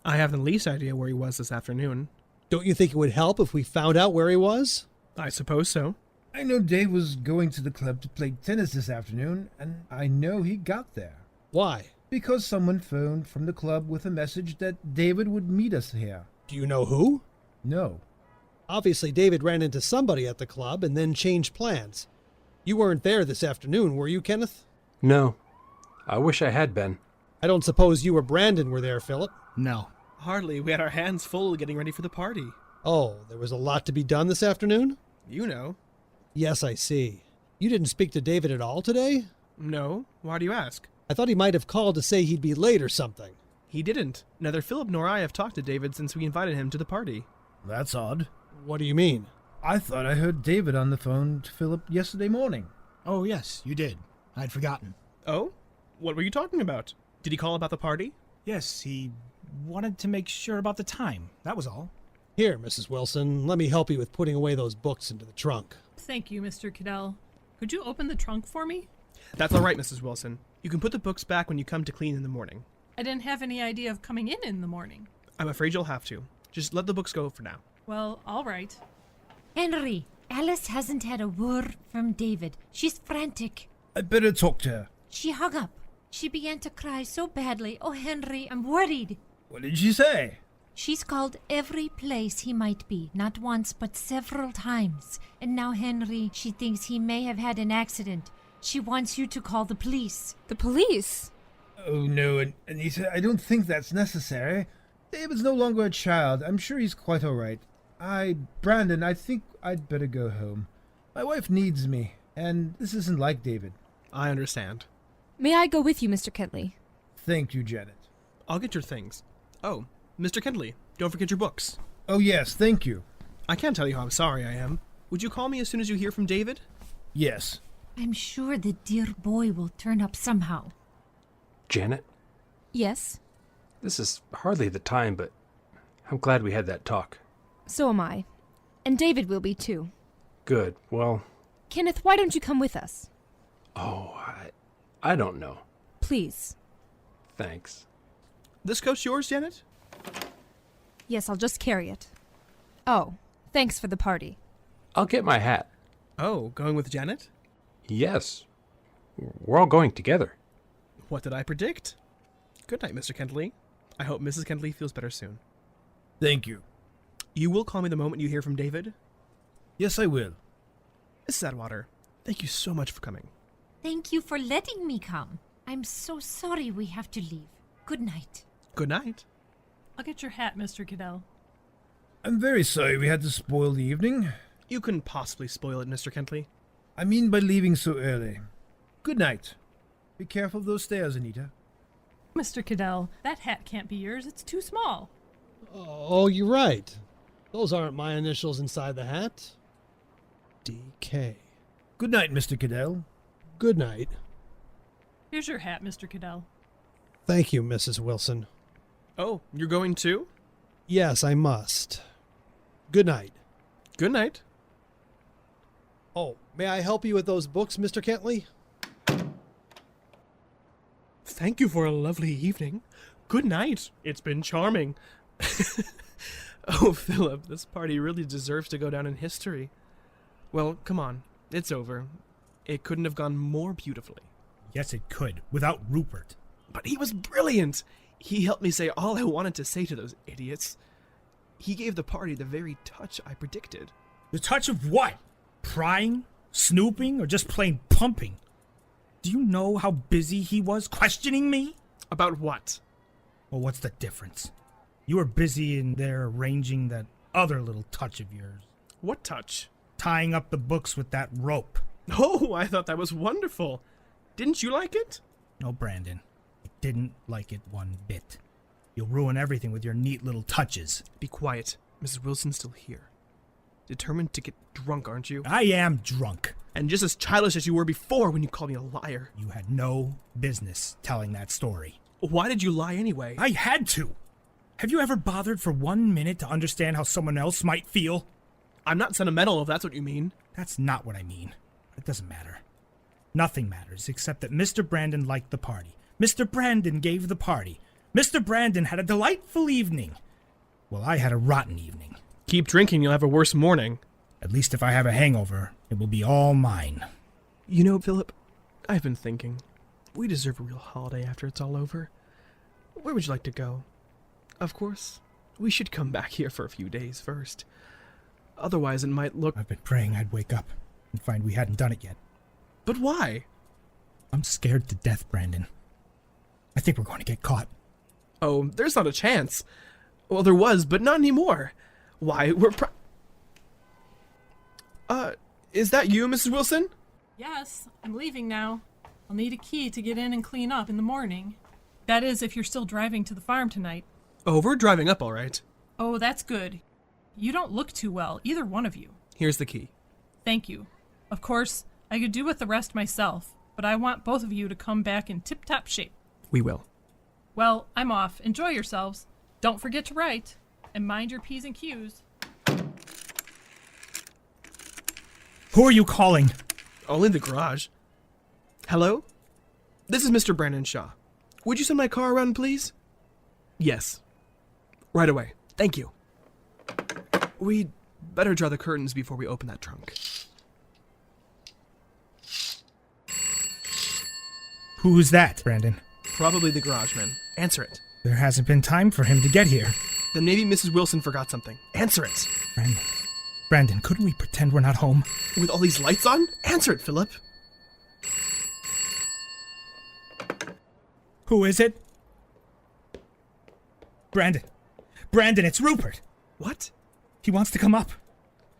I have the least idea where he was this afternoon.
Don't you think it would help if we found out where he was?
I suppose so.
I know Dave was going to the club to play tennis this afternoon, and I know he got there.
Why?
Because someone phoned from the club with a message that David would meet us here.
Do you know who?
No.
Obviously, David ran into somebody at the club and then changed plans. You weren't there this afternoon, were you, Kenneth?
No. I wish I had been.
I don't suppose you or Brandon were there, Philip?
No.
Hardly. We had our hands full getting ready for the party.
Oh, there was a lot to be done this afternoon?
You know.
Yes, I see. You didn't speak to David at all today?
No. Why do you ask?
I thought he might have called to say he'd be late or something.
He didn't. Neither Philip nor I have talked to David since we invited him to the party.
That's odd.
What do you mean?
I thought I heard David on the phone to Philip yesterday morning.
Oh, yes, you did. I'd forgotten.
Oh? What were you talking about? Did he call about the party?
Yes, he wanted to make sure about the time. That was all.
Here, Mrs. Wilson, let me help you with putting away those books into the trunk.
Thank you, Mr. Cadell. Could you open the trunk for me?
That's all right, Mrs. Wilson. You can put the books back when you come to clean in the morning.
I didn't have any idea of coming in the morning.
I'm afraid you'll have to. Just let the books go for now.
Well, all right.
Henry, Alice hasn't had a word from David. She's frantic.
I'd better talk to her.
She hung up. She began to cry so badly. Oh, Henry, I'm worried.
What did she say?
She's called every place he might be, not once, but several times. And now, Henry, she thinks he may have had an accident. She wants you to call the police.
The police?
Oh, no, Anita, I don't think that's necessary. David's no longer a child. I'm sure he's quite all right. Brandon, I think I'd better go home. My wife needs me, and this isn't like David.
I understand.
May I go with you, Mr. Kentley?
Thank you, Janet.
I'll get your things. Oh, Mr. Kendley, don't forget your books.
Oh, yes, thank you.
I can't tell you how sorry I am. Would you call me as soon as you hear from David?
Yes.
I'm sure the dear boy will turn up somehow.
Janet,
Yes,
this is hardly the time, but I'm glad we had that talk.
so am I. And David will be too.
Good. Well,
Kenneth, why don't you come with us?
oh, I don't know.
Please.
Thanks.
This coat's yours, Janet?
Yes, I'll just carry it. Oh, thanks for the party.
I'll get my hat.
Oh, going with Janet?
Yes. We're all going together.
What did I predict? Good night, Mr. Kendley. I hope Mrs. Kendley feels better soon.
Thank you.
You will call me the moment you hear from David?
Yes, I will.
Mrs. Atwater, thank you so much for coming.
Thank you for letting me come. I'm so sorry we have to leave. Good night.
Good night.
I'll get your hat, Mr. Cadell.
I'm very sorry we had to spoil the evening.
You couldn't possibly spoil it, Mr. Kendley.
I mean by leaving so early. Good night. Be careful of those stairs, Anita.
Mr. Cadell, that hat can't be yours. It's too small.
Oh, you're right. Those aren't my initials inside the hat. DK.
Good night, Mr. Cadell.
Good night.
Here's your hat, Mr. Cadell.
Thank you, Mrs. Wilson.
Oh, you're going too?
Yes, I must. Good night.
Good night.
Oh, may I help you with those books, Mr. Kentley?
Thank you for a lovely evening. Good night. It's been charming. Oh, Philip, this party really deserves to go down in history. Well, come on. It's over. It couldn't have gone more beautifully.
Yes, it could, without Rupert.
But he was brilliant. He helped me say all I wanted to say to those idiots. He gave the party the very touch I predicted.
The touch of what? Prying? Snooping? Or just plain pumping? Do you know how busy he was questioning me?
About what?
Well, what's the difference? You were busy in there arranging that other little touch of yours.
What touch?
Tying up the books with that rope.
Oh, I thought that was wonderful. Didn't you like it?
No, Brandon. I
didn't like it one bit. You'll ruin everything with your neat little touches.
Be quiet. Mrs. Wilson's still here. Determined to get drunk, aren't you?
I am drunk.
And just as childish as you were before when you called me a liar.
You had no business telling that story.
Why did you lie anyway?
I had to. Have you ever bothered for 1 minute to understand how someone else might feel?
I'm not sentimental, if that's what you mean.
That's not what I mean. It doesn't matter. Nothing matters except that Mr. Brandon liked the party. Mr. Brandon gave the party. Mr. Brandon had a delightful evening. Well, I had a rotten evening.
Keep drinking, you'll have a worse morning.
At least if I have a hangover, it will be all mine.
You know, Philip, I've been thinking. We deserve a real holiday after it's all over. Where would you like to go? Of course, we should come back here for a few days first. Otherwise, it might look...
I've been praying I'd wake up and find we hadn't done it yet.
But why?
I'm scared to death, Brandon. I think we're going to get caught.
Oh, there's not a chance. Well, there was, but not anymore. Why, we're is that you, Mrs. Wilson?
Yes, I'm leaving now. I'll need a key to get in and clean up in the morning. That is, if you're still driving to the farm tonight.
Oh, we're driving up all right.
Oh, that's good. You don't look too well, either one of you.
Here's the key.
Thank you. Of course, I could do with the rest myself, but I want both of you to come back in tip-top shape.
We will.
Well, I'm off. Enjoy yourselves. Don't forget to write, and mind your P's and Q's.
Who are you calling?
Only the garage. Hello? This is Mr. Brandon Shaw. Would you send my car around, please? Yes. Right away. Thank you. We'd better draw the curtains before we open that trunk.
Who's that, Brandon?
Probably the garage man. Answer it.
There hasn't been time for him to get here.
Then maybe Mrs. Wilson forgot something. Answer it.
Brandon, couldn't we pretend we're not home?
With all these lights on? Answer it, Philip.
Who is it? Brandon, it's Rupert.
What?
He wants to come up.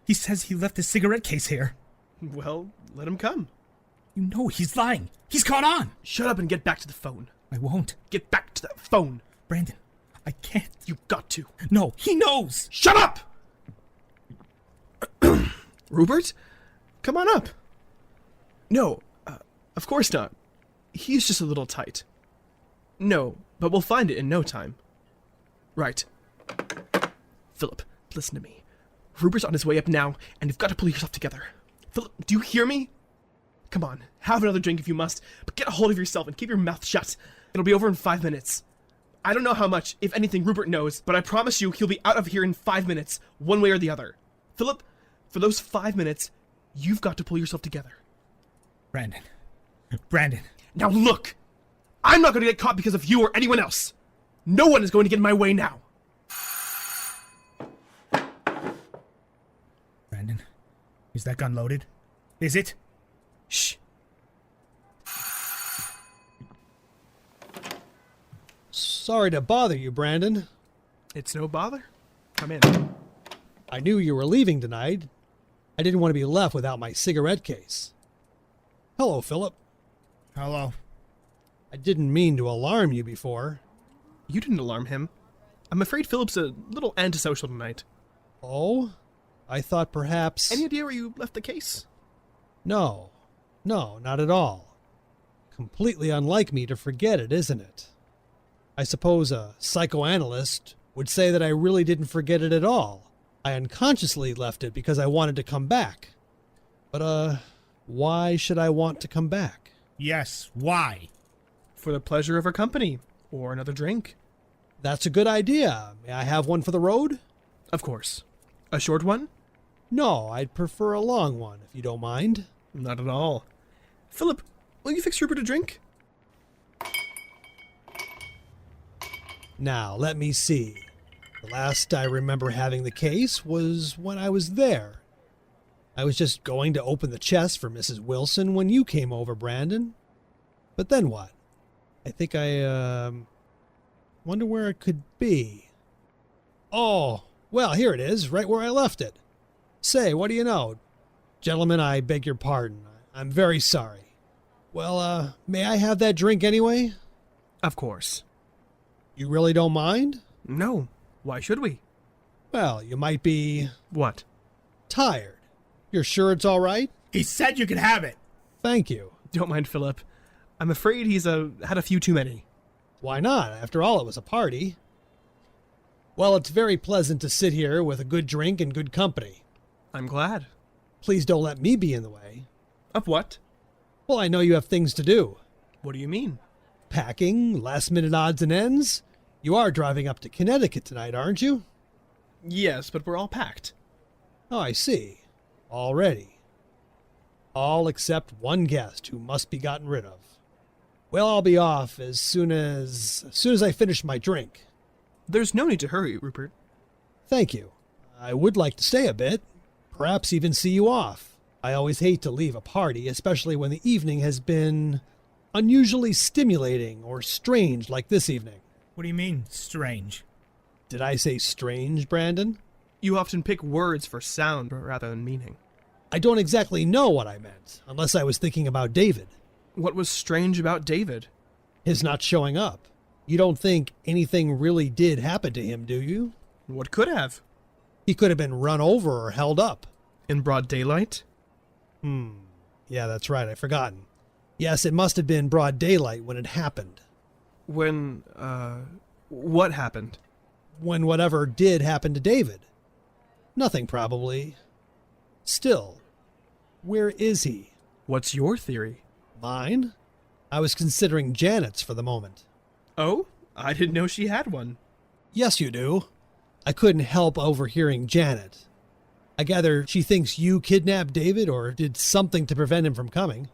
He says he left his cigarette case here.
Well, let him come.
You know he's lying. He's caught on.
Shut up and get back to the phone.
I won't.
Get back to that phone.
Brandon, I can't.
You've got to.
No, he knows.
Shut up! Rupert? Come on up. No, of course not. He's just a little tight. No, but we'll find it in no time. Right. Philip, listen to me. Rupert's on his way up now, and you've got to pull yourself together. Philip, do you hear me? Come on, have another drink if you must, but get a hold of yourself and keep your mouth shut. It'll be over in 5 minutes. I don't know how much, if anything, Rupert knows, but I promise you he'll be out of here in 5 minutes, one way or the other. Philip, for those 5 minutes, you've got to pull yourself together.
Brandon.
Now look! I'm not going to get caught because of you or anyone else. No one is going to get in my way now.
Brandon, is that gun loaded? Is it?
Shh.
Sorry to bother you, Brandon.
It's no bother. Come in.
I knew you were leaving tonight. I didn't want to be left without my cigarette case. Hello, Philip.
Hello.
I didn't mean to alarm you before.
You didn't alarm him. I'm afraid Philip's a little antisocial tonight.
Oh? I thought perhaps...
Any idea where you left the case?
No, not at all. Completely unlike me to forget it, isn't it? I suppose a psychoanalyst would say that I really didn't forget it at all. I unconsciously left it because I wanted to come back. But, why should I want to come back?
Yes, why?
For the pleasure of our company, or another drink.
That's a good idea. May I have one for the road?
Of course. A short one?
No, I'd prefer a long one, if you don't mind.
Not at all. Philip, will you fix Rupert a drink?
Now, let me see. The last I remember having the case was when I was there. I was just going to open the chest for Mrs. Wilson when you came over, Brandon. But then what? I think I, wonder where it could be. Oh, well, here it is, right where I left it. Say, what do you know? Gentlemen, I beg your pardon. I'm very sorry. Well, may I have that drink anyway?
Of course.
You really don't mind?
No. Why should we?
Well, you might be
What?
tired. You're sure it's all right?
He said you could have it.
Thank you.
Don't mind Philip. I'm afraid he's had a few too many.
Why not? After all, it was a party. Well, it's very pleasant to sit here with a good drink and good company.
I'm glad.
Please don't let me be in the way.
Of what?
Well, I know you have things to do.
What do you mean?
Packing, last-minute odds and ends. You are driving up to Connecticut tonight, aren't you?
Yes, but we're all packed.
Oh, I see. Already. All except one guest who must be gotten rid of. Well, I'll be off as soon as I finish my drink.
There's no need to hurry, Rupert.
Thank you. I would like to stay a bit. Perhaps even see you off. I always hate to leave a party, especially when the evening has been unusually stimulating or strange like this evening.
What do you mean, strange?
Did I say strange, Brandon?
You often pick words for sound rather than meaning.
I don't exactly know what I meant, unless I was thinking about David.
What was strange about David?
His not showing up. You don't think anything really did happen to him, do you?
What could have?
He could have been run over or held up.
In broad daylight?
Yeah, that's right, I've forgotten. Yes, it must have been broad daylight when it happened.
When, what happened?
When whatever did happen to David. Nothing, probably. Still, where is he?
What's your theory?
Mine? I was considering Janet's for the moment.
Oh? I didn't know she had one.
Yes, you do. I couldn't help overhearing Janet. I gather she thinks you kidnapped David or did something to prevent him from coming.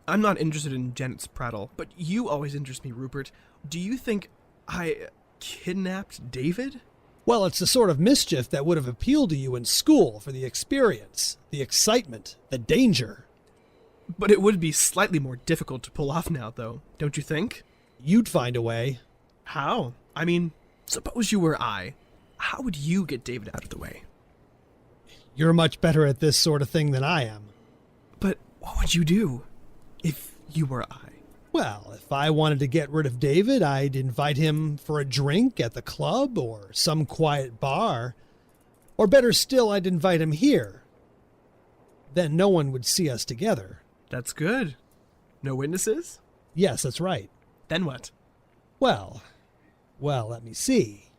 I'm not interested in Janet's prattle, but you always interest me, Rupert. Do you think I kidnapped David?
Well, it's the sort of mischief that would have appealed to you in school for the experience, the excitement, the danger.
But it would be slightly more difficult to pull off now, though, don't you think?
You'd find a way.
How? I mean, suppose you were I. How would you get David out of the way?
You're much better at this sort of thing than I am.
But what would you do if you were I?
Well, if I wanted to get rid of David, I'd invite him for a drink at the club or some quiet bar. Or better still, I'd invite him here. Then no one would see us together.
That's good. No witnesses?
Yes, that's right.
Then what?
Well, let me see.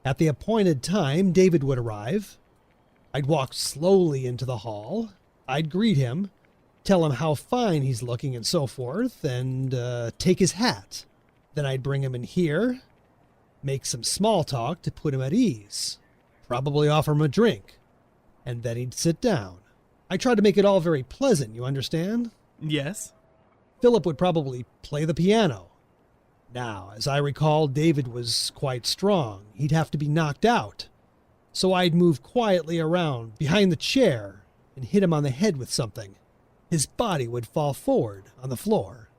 At the appointed time, David would arrive. I'd walk slowly into the hall. I'd greet him, tell him how fine he's looking and so forth, and take his hat. Then I'd bring him in here, make some small talk to put him at ease, probably offer him a drink, and then he'd sit down. I tried to make it all very pleasant, you understand?
Yes.
Philip would probably play the piano. Now, as I recall, David was quite strong. He'd have to be knocked out. So I'd move quietly around behind the chair and hit him on the head with something. His body would fall forward on the floor.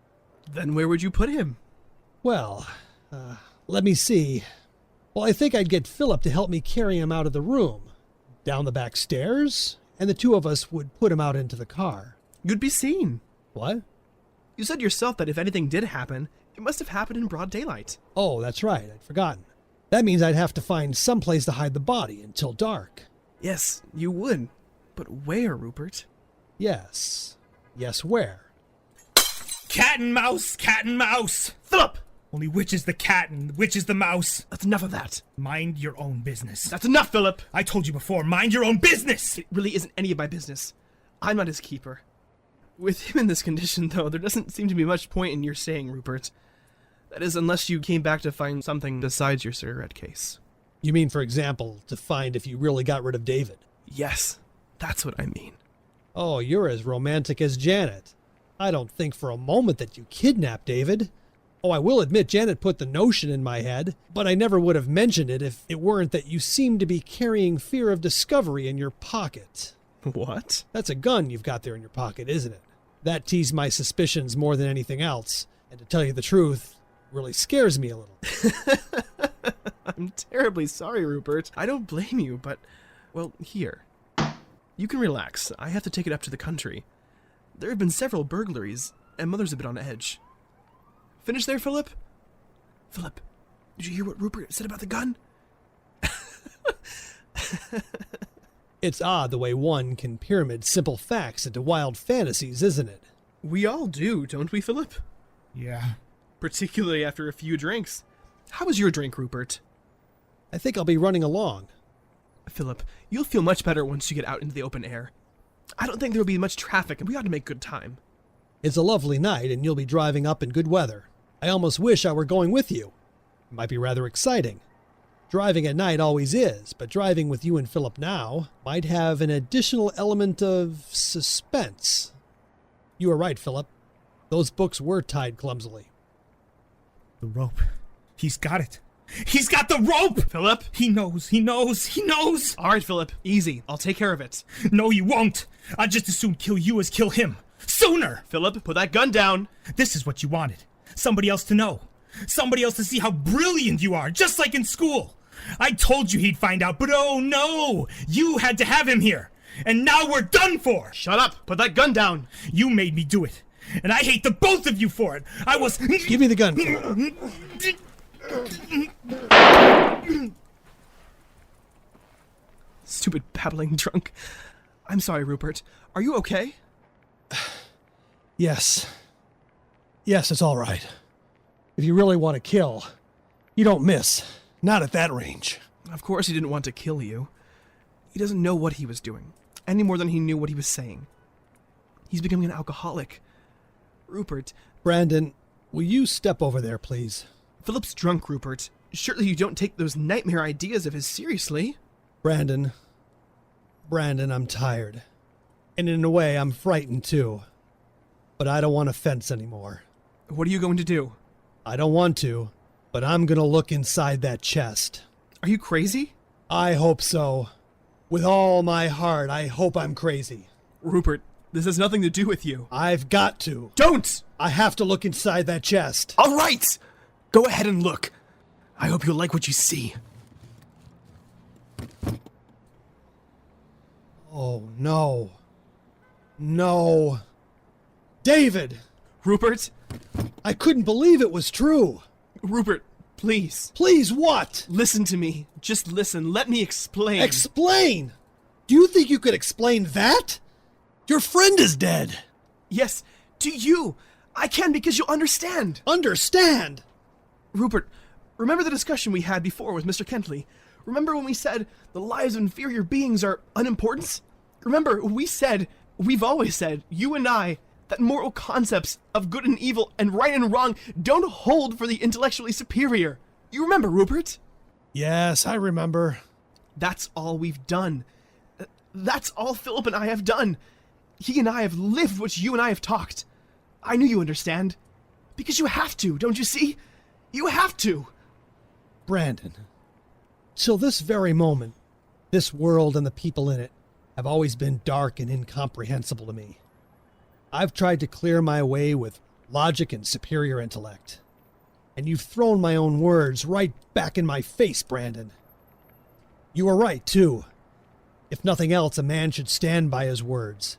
Then where would you put him?
Well, let me see. Well, I think I'd get Philip to help me carry him out of the room, down the back stairs, and the two of us would put him out into the car.
You'd be seen.
What?
You said yourself that if anything did happen, it must have happened in broad daylight.
Oh, that's right. I'd forgotten. That means I'd have to find some place to hide the body until dark.
Yes, you would. But where, Rupert?
Yes. Yes, where?
Cat and mouse, cat and mouse.
Philip!
Only which is the cat and which is the mouse?
That's enough of that.
Mind your own business.
That's enough, Philip!
I told you before, mind your own business!
It really isn't any of my business. I'm not his keeper. With him in this condition, though, there doesn't seem to be much point in your staying, Rupert. That is, unless you came back to find something besides your cigarette case.
You mean, for example, to find if you really got rid of David?
Yes, that's what I mean.
Oh, you're as romantic as Janet. I don't think for a moment that you kidnapped David. Oh, I will admit Janet put the notion in my head, but I never would have mentioned it if it weren't that you seem to be carrying fear of discovery in your pocket.
What?
That's a gun you've got there in your pocket, isn't it? That teased my suspicions more than anything else, and to tell you the truth, really scares me a little.
I'm terribly sorry, Rupert. I don't blame you, but, well, here. You can relax. I have to take it up to the country. There have been several burglaries, and Mother's a bit on edge. Finish there, Philip? Philip, did you hear what Rupert said about the gun?
It's odd the way one can pyramid simple facts into wild fantasies, isn't it?
We all do, don't we, Philip?
Yeah.
Particularly after a few drinks. How was your drink, Rupert?
I think I'll be running along.
Philip, you'll feel much better once you get out into the open air. I don't think there will be much traffic, and we ought to make good time.
It's a lovely night, and you'll be driving up in good weather. I almost wish I were going with you. It might be rather exciting. Driving at night always is, but driving with you and Philip now might have an additional element of suspense. You were right, Philip. Those books were tied clumsily.
The rope. He's got it. He's got the rope!
Philip?
He knows.
All right, Philip. Easy. I'll take care of it.
No, you won't. I'd just as soon kill you as kill him. Sooner!
Philip, put that gun down.
This is what you wanted. Somebody else to know. Somebody else to see how brilliant you are, just like in school. I told you he'd find out, but oh no! You had to have him here. And now we're done for!
Shut up! Put that gun down!
You made me do it. And I hate the both of you for it. I was...
Give me the gun.
Stupid babbling drunk. I'm sorry, Rupert. Are you okay?
Yes. Yes, it's all right. If you really want to kill, you don't miss. Not at that range.
Of course he didn't want to kill you. He doesn't know what he was doing, any more than he knew what he was saying. He's becoming an alcoholic. Rupert.
Brandon, will you step over there, please?
Philip's drunk, Rupert. Surely you don't take those nightmare ideas of his seriously.
Brandon, I'm tired. And in a way, I'm frightened too. But I don't want to fence anymore.
What are you going to do?
I don't want to, but I'm gonna look inside that chest.
Are you crazy?
I hope so. With all my heart, I hope I'm crazy.
Rupert, this has nothing to do with you.
I've got to.
Don't!
I have to look inside that chest.
All right! Go ahead and look. I hope you'll like what you see.
Oh, no. No. David!
Rupert?
I couldn't believe it was true.
Rupert, please.
Please what?
Listen to me. Just listen. Let me explain.
Explain? Do you think you could explain that? Your friend is dead.
Yes, to you. I can because you'll understand.
Understand?
Rupert, remember the discussion we had before with Mr. Kentley? Remember when we said the lives of inferior beings are unimportant? Remember, we've always said, you and I, that moral concepts of good and evil and right and wrong don't hold for the intellectually superior. You remember, Rupert?
Yes, I remember.
That's all we've done. That's all Philip and I have done. He and I have lived what you and I have talked. I knew you understand. Because you have to, don't you see? You have to.
Brandon, till this very moment, this world and the people in it have always been dark and incomprehensible to me. I've tried to clear my way with logic and superior intellect. And you've thrown my own words right back in my face, Brandon. You were right, too. If nothing else, a man should stand by his words.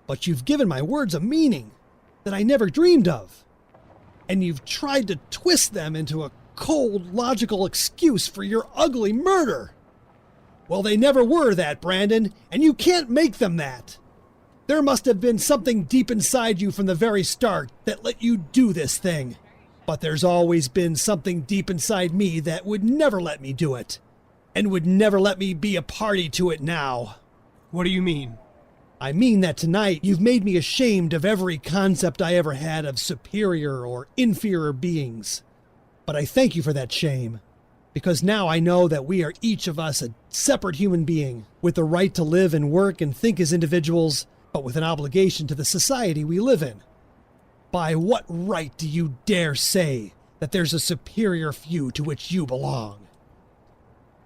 But you've given my words a meaning that I never dreamed of. And you've tried to twist them into a cold, logical excuse for your ugly murder. Well, they never were that, Brandon, and you can't make them that. There must have been something deep inside you from the very start that let you do this thing. But there's always been something deep inside me that would never let me do it. And would never let me be a party to it now.
What do you mean?
I mean that tonight you've made me ashamed of every concept I ever had of superior or inferior beings. But I thank you for that shame. Because now I know that we are each of us a separate human being, with the right to live and work and think as individuals, but with an obligation to the society we live in. By what right do you dare say that there's a superior few to which you belong?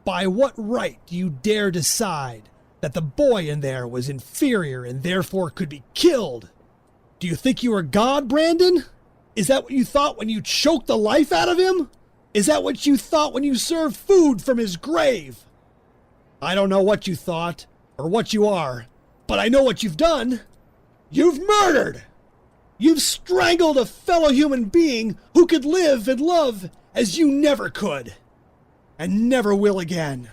By what right do you dare decide that the boy in there was inferior and therefore could be killed? Do you think you are God, Brandon? Is that what you thought when you choked the life out of him? Is that what you thought when you served food from his grave? I don't know what you thought, or what you are, but I know what you've done. You've murdered! You've strangled a fellow human being who could live and love as you never could. And never will again.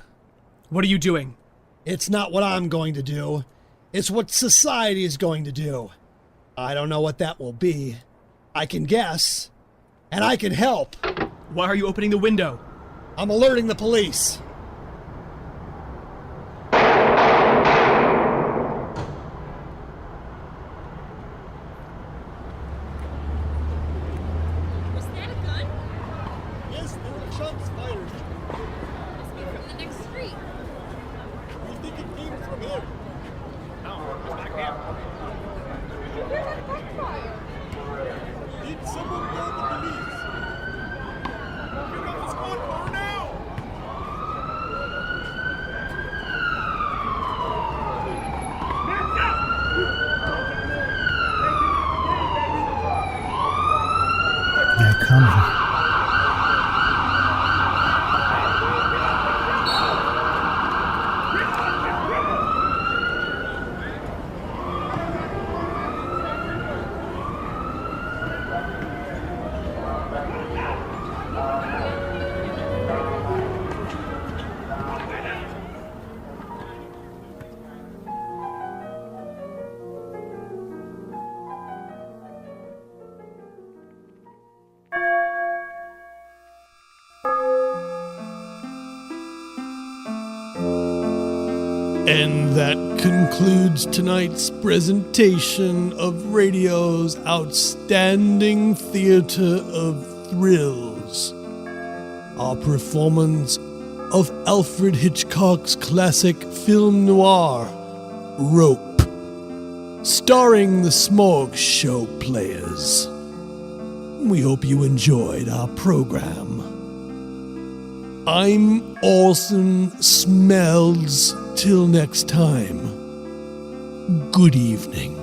What are you doing?
It's not what I'm going to do. It's what society is going to do. I don't know what that will be. I can guess. And I can help.
Why are you opening the window?
I'm alerting the police.
Was that a gun?
Yes, there were shots fired.
Must be from the next street.
We think it came from here. Did someone call the police? Here comes the squad car now!
They're coming.
And that concludes tonight's presentation of radio's outstanding theater of thrills. Our performance of Alfred Hitchcock's classic film noir, Rope, starring the SmorgShow players. We hope you enjoyed our program. I'm Orson Smells. Till next time, good evening.